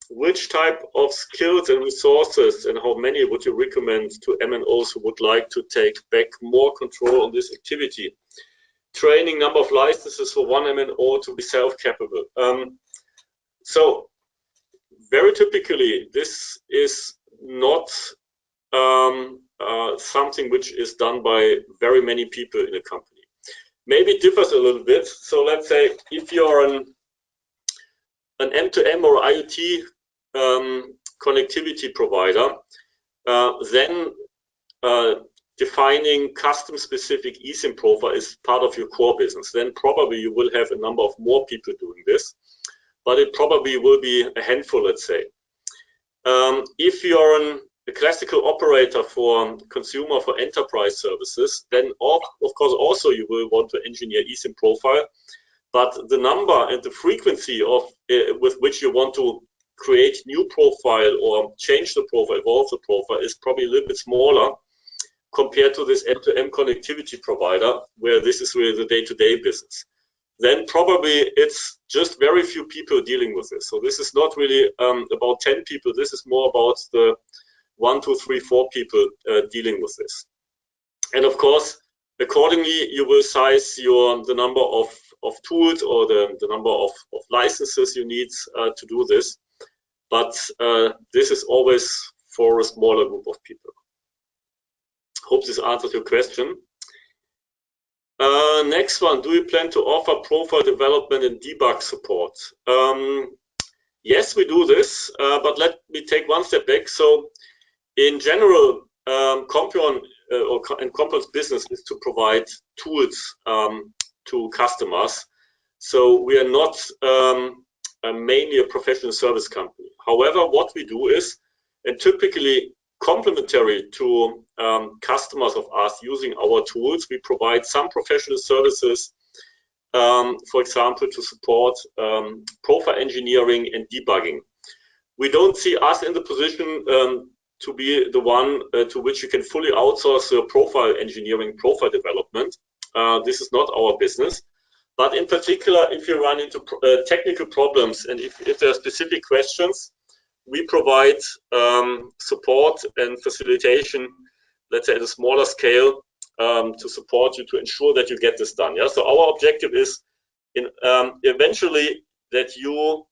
Which type of skills and resources and how many would you recommend to MNOs who would like to take back more control on this activity? Training, number of licenses for one MNO to be self-capable. So very typically, this is not something which is done by very many people in a company. Maybe it differs a little bit. So let's say if you're an M2M or IoT connectivity provider, then defining custom-specific eSIM profile is part of your core business. Then probably you will have a number of more people doing this, but it probably will be a handful, let's say. If you're a classical operator for consumer, for enterprise services, then of course also you will want to engineer eSIM profile, but the number and the frequency of with which you want to create new profile or change the profile, evolve the profile, is probably a little bit smaller compared to this M2M connectivity provider, where this is really the day-to-day business. Then probably it's just very few people dealing with this. So this is not really about 10 people. This is more about the 1, 2, 3, 4 people dealing with this. And of course, accordingly, you will size the number of tools or the number of licenses you need to do this. But this is always for a smaller group of people. Hope this answers your question. Next one, do you plan to offer profile development and debug support? Yes, we do this, but let me take one step back. So in general, Comprion and Comprion's business is to provide tools to customers. So we are not mainly a professional service company. However, what we do is, and typically complementary to customers of us using our tools, we provide some professional services, for example, to support profile engineering and debugging. We don't see us in the position to be the one to which you can fully outsource your profile engineering, profile development. This is not our business. But in particular, if you run into technical problems and if there are specific questions, we provide support and facilitation, let's say at a smaller scale, to support you to ensure that you get this done. Yeah? So our objective is eventually that you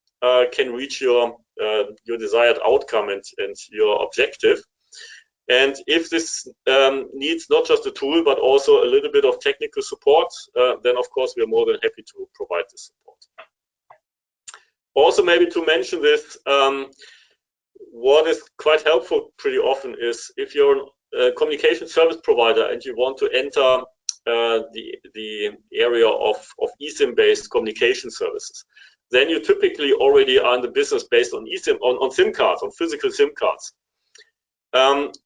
can reach your desired outcome and your objective. And if this needs not just a tool, but also a little bit of technical support, then of course we are more than happy to provide this support. Also, maybe to mention this, what is quite helpful pretty often is if you're a communication service provider and you want to enter the area of eSIM-based communication services, then you typically already are in the business based on eSIM, on SIM cards, on physical SIM cards.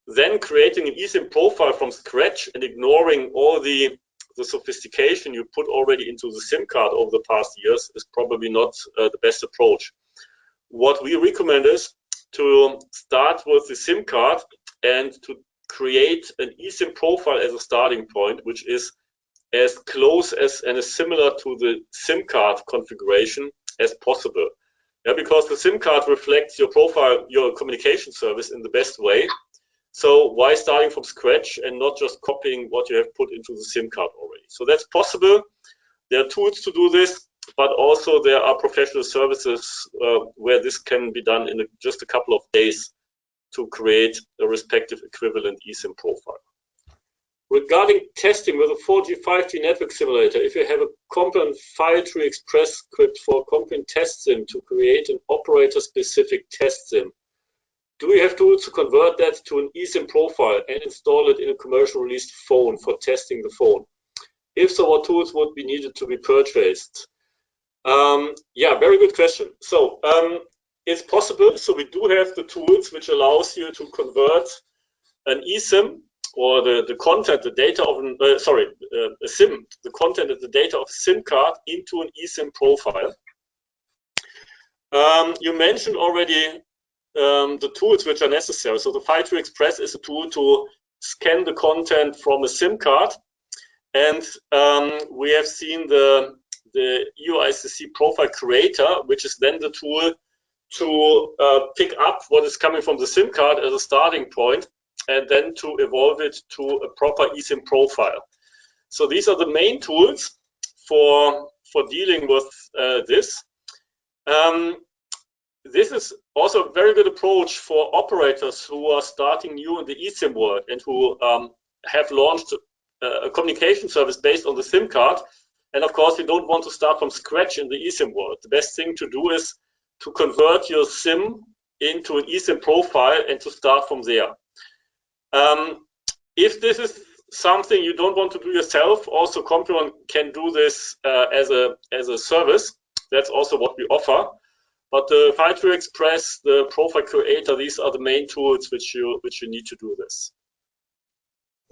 Then creating an eSIM profile from scratch and ignoring all the sophistication you put already into the SIM card over the past years is probably not the best approach. What we recommend is to start with the SIM card and to create an eSIM profile as a starting point, which is as close as and as similar to the SIM card configuration as possible. Yeah, because the SIM card reflects your profile, your communication service in the best way. So why starting from scratch and not just copying what you have put into the SIM card already? So that's possible. There are tools to do this, but also there are professional services where this can be done in just a couple of days to create a respective equivalent eSIM profile. Regarding testing with a 4G, 5G network simulator, if you have a Comprion file tree express script for Comprion test sim to create an operator-specific test sim, do we have tools to convert that to an eSIM profile and install it in a commercial released phone for testing the phone? If so, what tools would be needed to be purchased? Yeah, very good question. So it's possible. So we do have the tools which allows you to convert an eSIM or the content, the data of a SIM, the content and the data of a SIM card into an eSIM profile. You mentioned already the tools which are necessary. So the File Tree Express is a tool to scan the content from a SIM card, and we have seen the EUICC Profile Creator, which is then the tool to pick up what is coming from the SIM card as a starting point, and then to evolve it to a proper eSIM profile. So these are the main tools for dealing with this. this is also a very good approach for operators who are starting new in the eSIM world and who have launched a communication service based on the SIM card. And of course, you don't want to start from scratch in the eSIM world. The best thing to do is to convert your SIM into an eSIM profile and to start from there. If this is something you don't want to do yourself, also Comprion can do this as a service. That's also what we offer. But the File Express, the Profile Creator, these are the main tools which you need to do this.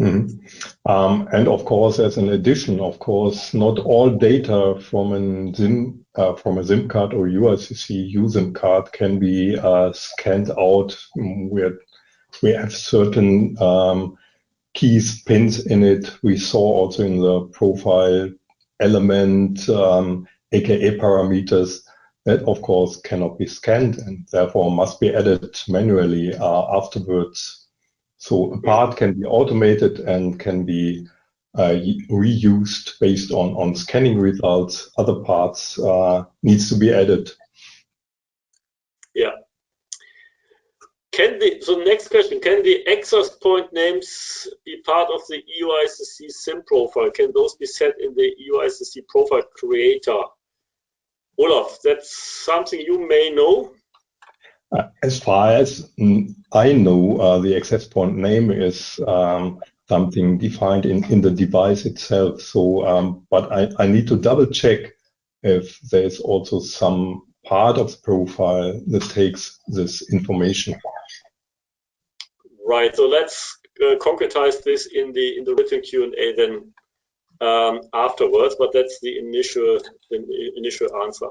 Mm-hmm. And of course, as an addition, of course, not all data from a SIM card or UICC USIM card can be scanned out. We have certain keys, pins in it. We saw also in the profile element, aka parameters, that of course cannot be scanned and therefore must be added manually afterwards. So a part can be automated and can be reused based on scanning results. Other parts needs to be added. Yeah. So next question, can the access point names be part of the EUICC SIM profile? Can those be set in the EUICC profile creator? Olaf, that's something you may know. As far as I know, the access point name is something defined in the device itself. So, but I need to double check if there's also some part of the profile that takes this information. Right. So let's concretize this in the written Q&A then afterwards. But that's the initial answer.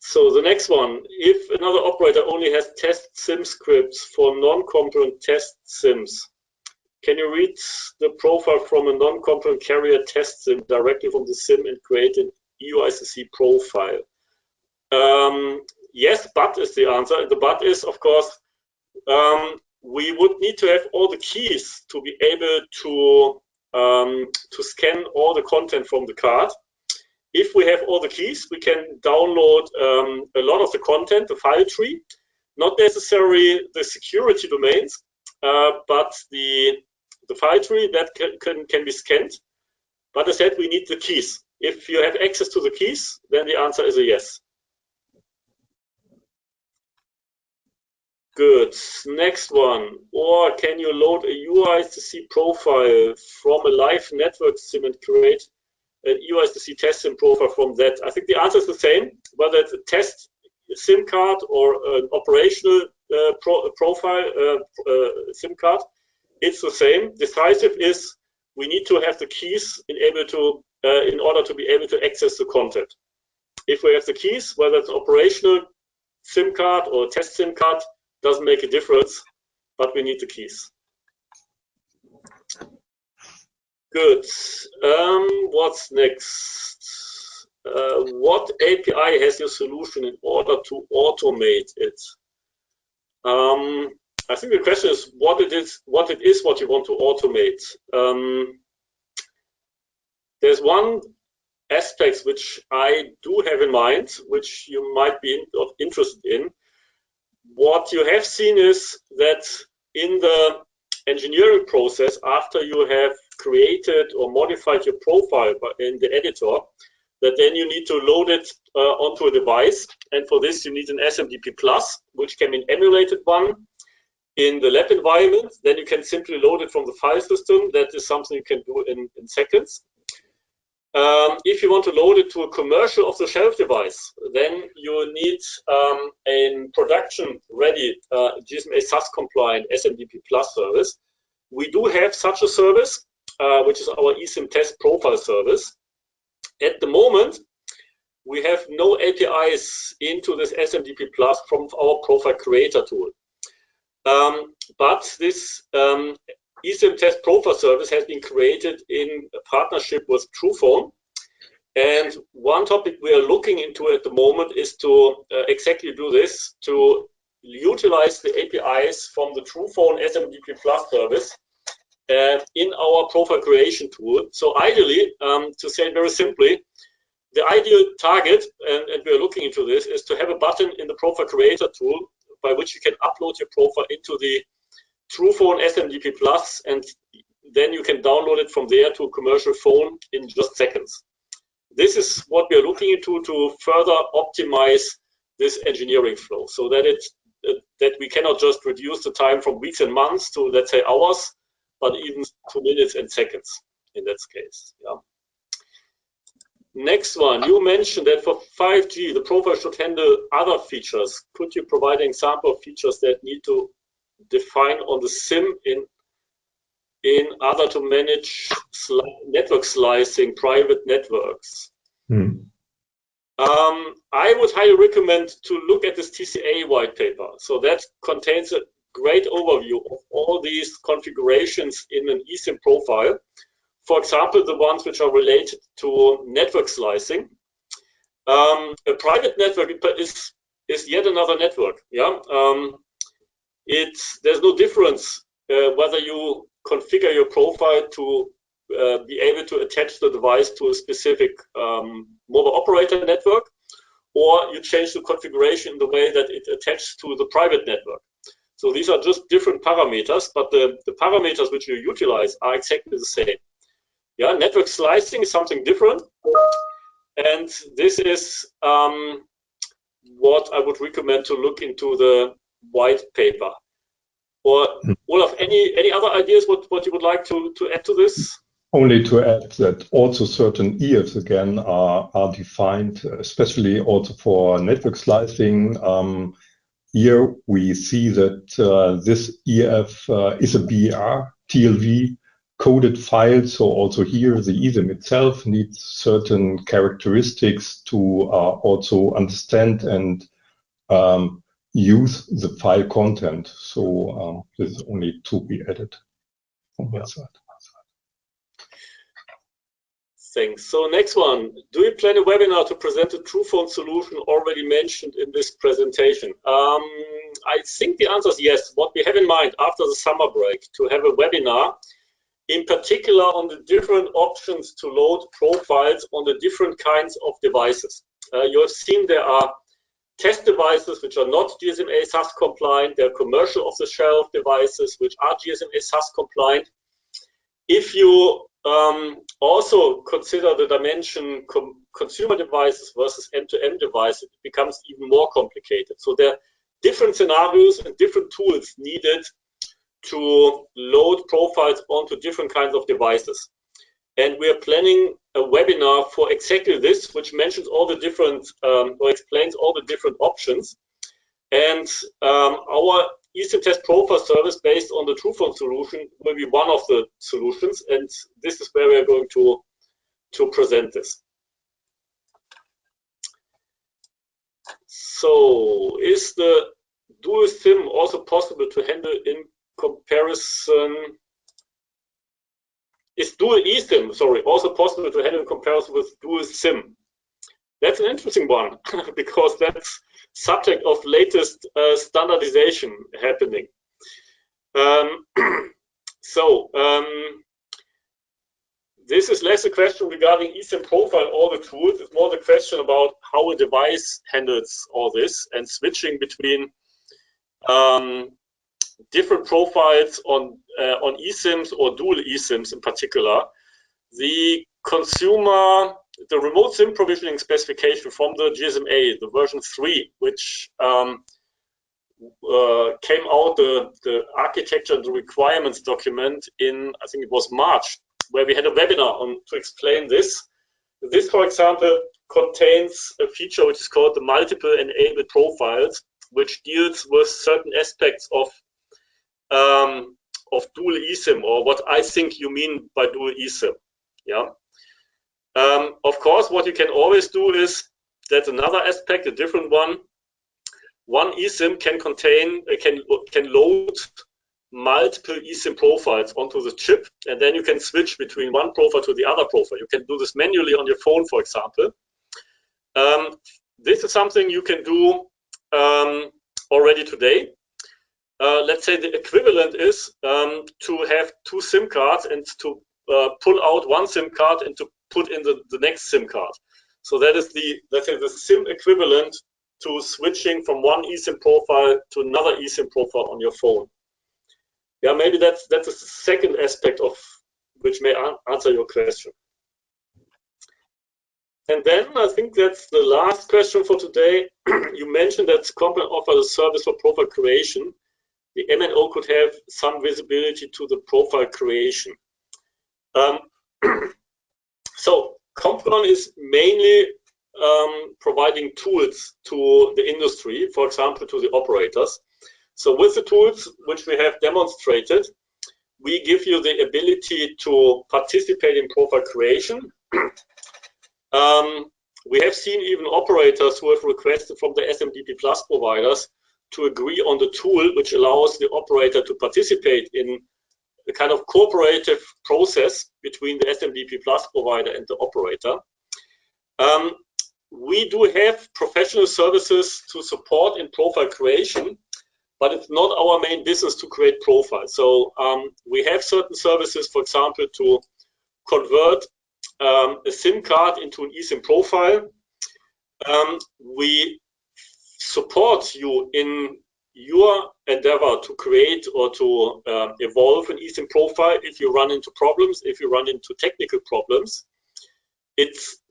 So the next one, if another operator only has test SIM scripts for non-Comprion test SIMs, can you read the profile from a non-Comprion carrier test SIM directly from the SIM and create an EUICC profile? Yes, but is the answer. And the but is, of course, we would need to have all the keys to be able to scan all the content from the card. If we have all the keys, we can download a lot of the content, the file tree, not necessarily the security domains, but the file tree that can be scanned. But as I said, we need the keys. If you have access to the keys, then the answer is a yes. Good. Next one. Or can you load a UICC profile from a live network SIM and create an UICC test SIM profile from that? I think the answer is the same, whether it's a test SIM card or an operational profile SIM card. It's the same. Decisive is we need to have the keys in order to be able to access the content. If we have the keys, whether it's an operational SIM card or a test SIM card, doesn't make a difference, but we need the keys. Good. What's next? What API has your solution in order to automate it? I think the question is what it is what you want to automate. There's one aspect which I do have in mind, which you might be interested in. What you have seen is that in the engineering process, after you have created or modified your profile in the editor, that then you need to load it onto a device. And for this, you need an SMDP+, which can be an emulated one in the lab environment. Then you can simply load it from the file system. That is something you can do in seconds. If you want to load it to a commercial off-the-shelf device, then you need a production-ready GSMA SAS-compliant SMDP+ service. We do have such a service, which is our eSIM test profile service. At the moment, we have no APIs into this SMDP+ from our profile creator tool. But this eSIM test profile service has been created in a partnership with TruePhone. And one topic we are looking into at the moment is to exactly do this, to utilize the APIs from the TruePhone SMDP+ service in our profile creation tool. So ideally, to say it very simply, the ideal target, and we're looking into this, is to have a button in the profile creator tool by which you can upload your profile into the TruePhone SMDP Plus, and then you can download it from there to a commercial phone in just seconds. This is what we are looking into to further optimize this engineering flow, so that that we cannot just reduce the time from weeks and months to, let's say, hours, but even to minutes and seconds in that case. Yeah. Next one, you mentioned that for 5G, the profile should handle other features. Could you provide an example of features that need to define on the SIM in order to manage network slicing, private networks? I would highly recommend to look at this TCA white paper. So that contains a great overview of all these configurations in an eSIM profile. For example, the ones which are related to network slicing. A private network is yet another network. Yeah, there's no difference whether you configure your profile to be able to attach the device to a specific mobile operator network, or you change the configuration in the way that it attaches to the private network. So these are just different parameters, but the parameters which you utilize are exactly the same. Yeah, network slicing is something different, and this is what I would recommend to look into the white paper. Or Olaf, any other ideas what you would like to add to this? Only to add that also certain EFs again are defined, especially also for network slicing. Here we see that this EF is a BR TLV coded file. So also here the eSIM itself needs certain characteristics to also understand and use the file content. So this is only to be added from my side. Thanks. So next one, do you plan a webinar to present the TruePhone solution already mentioned in this presentation? I think the answer is yes. What we have in mind after the summer break, to have a webinar, in particular on the different options to load profiles on the different kinds of devices. You have seen there are test devices which are not GSMA SAS compliant. There are commercial off-the-shelf devices which are GSMA SAS compliant. If you also consider the dimension consumer devices versus M2M devices, it becomes even more complicated. So there are different scenarios and different tools needed to load profiles onto different kinds of devices. And we are planning a webinar for exactly this, which mentions all the different, or explains all the different options. And our eSIM test profile service based on the TruePhone solution will be one of the solutions, and this is where we are going to present this. So, is the dual SIM also possible to handle in comparison? Is dual eSIM, sorry, also possible to handle in comparison with dual SIM? That's an interesting one because that's subject of latest standardization happening. This is less a question regarding eSIM profile or the tools. It's more the question about how a device handles all this and switching between different profiles on eSIMs or dual eSIMs in particular. The remote SIM provisioning specification from the GSMA, the version 3, which came out, the architecture and the requirements document in, I think it was March, where we had a webinar to explain this. This, for example, contains a feature which is called the multiple enabled profiles, which deals with certain aspects of dual eSIM, or what I think you mean by dual eSIM. Yeah. Of course, what you can always do is, that's another aspect, a different one. One eSIM can load multiple eSIM profiles onto the chip, and then you can switch between one profile to the other profile. You can do this manually on your phone, for example. This is something you can do already today. Let's say the equivalent is to have two SIM cards and to pull out one SIM card and to put in the next SIM card. So that is the, let's say, the SIM equivalent to switching from one eSIM profile to another eSIM profile on your phone. Yeah, maybe that's the second aspect of which may answer your question. And then I think that's the last question for today. You mentioned that Comprion offers a service for profile creation. The MNO could have some visibility to the profile creation. So Comprion is mainly providing tools to the industry, for example, to the operators. So with the tools which we have demonstrated, we give you the ability to participate in profile creation. We have seen even operators who have requested from the SMDP Plus providers to agree on the tool which allows the operator to participate in a kind of cooperative process between the SMDP Plus provider and the operator. We do have professional services to support in profile creation, but it's not our main business to create profiles. So we have certain services, for example, to convert a SIM card into an eSIM profile. We support you in your endeavor to create or to evolve an eSIM profile if you run into problems, if you run into technical problems.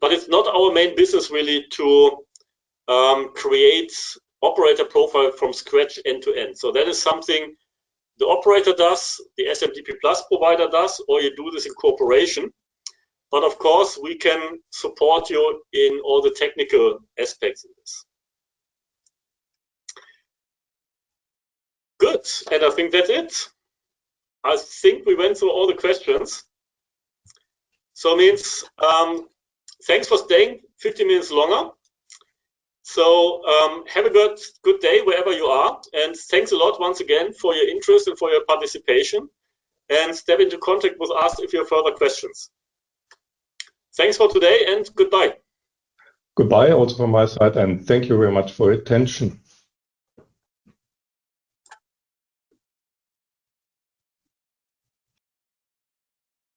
But it's not our main business really to create operator profile from scratch end to end. So that is something the operator does, the SMDP Plus provider does, or you do this in cooperation. But of course, we can support you in all the technical aspects of this. Good, and I think that's it. I think we went through all the questions. So it means thanks for staying 15 minutes longer. So have a good day wherever you are, and thanks a lot once again for your interest and for your participation, and step into contact with us if you have further questions. Thanks for today and goodbye. Goodbye also from my side, and thank you very much for your attention.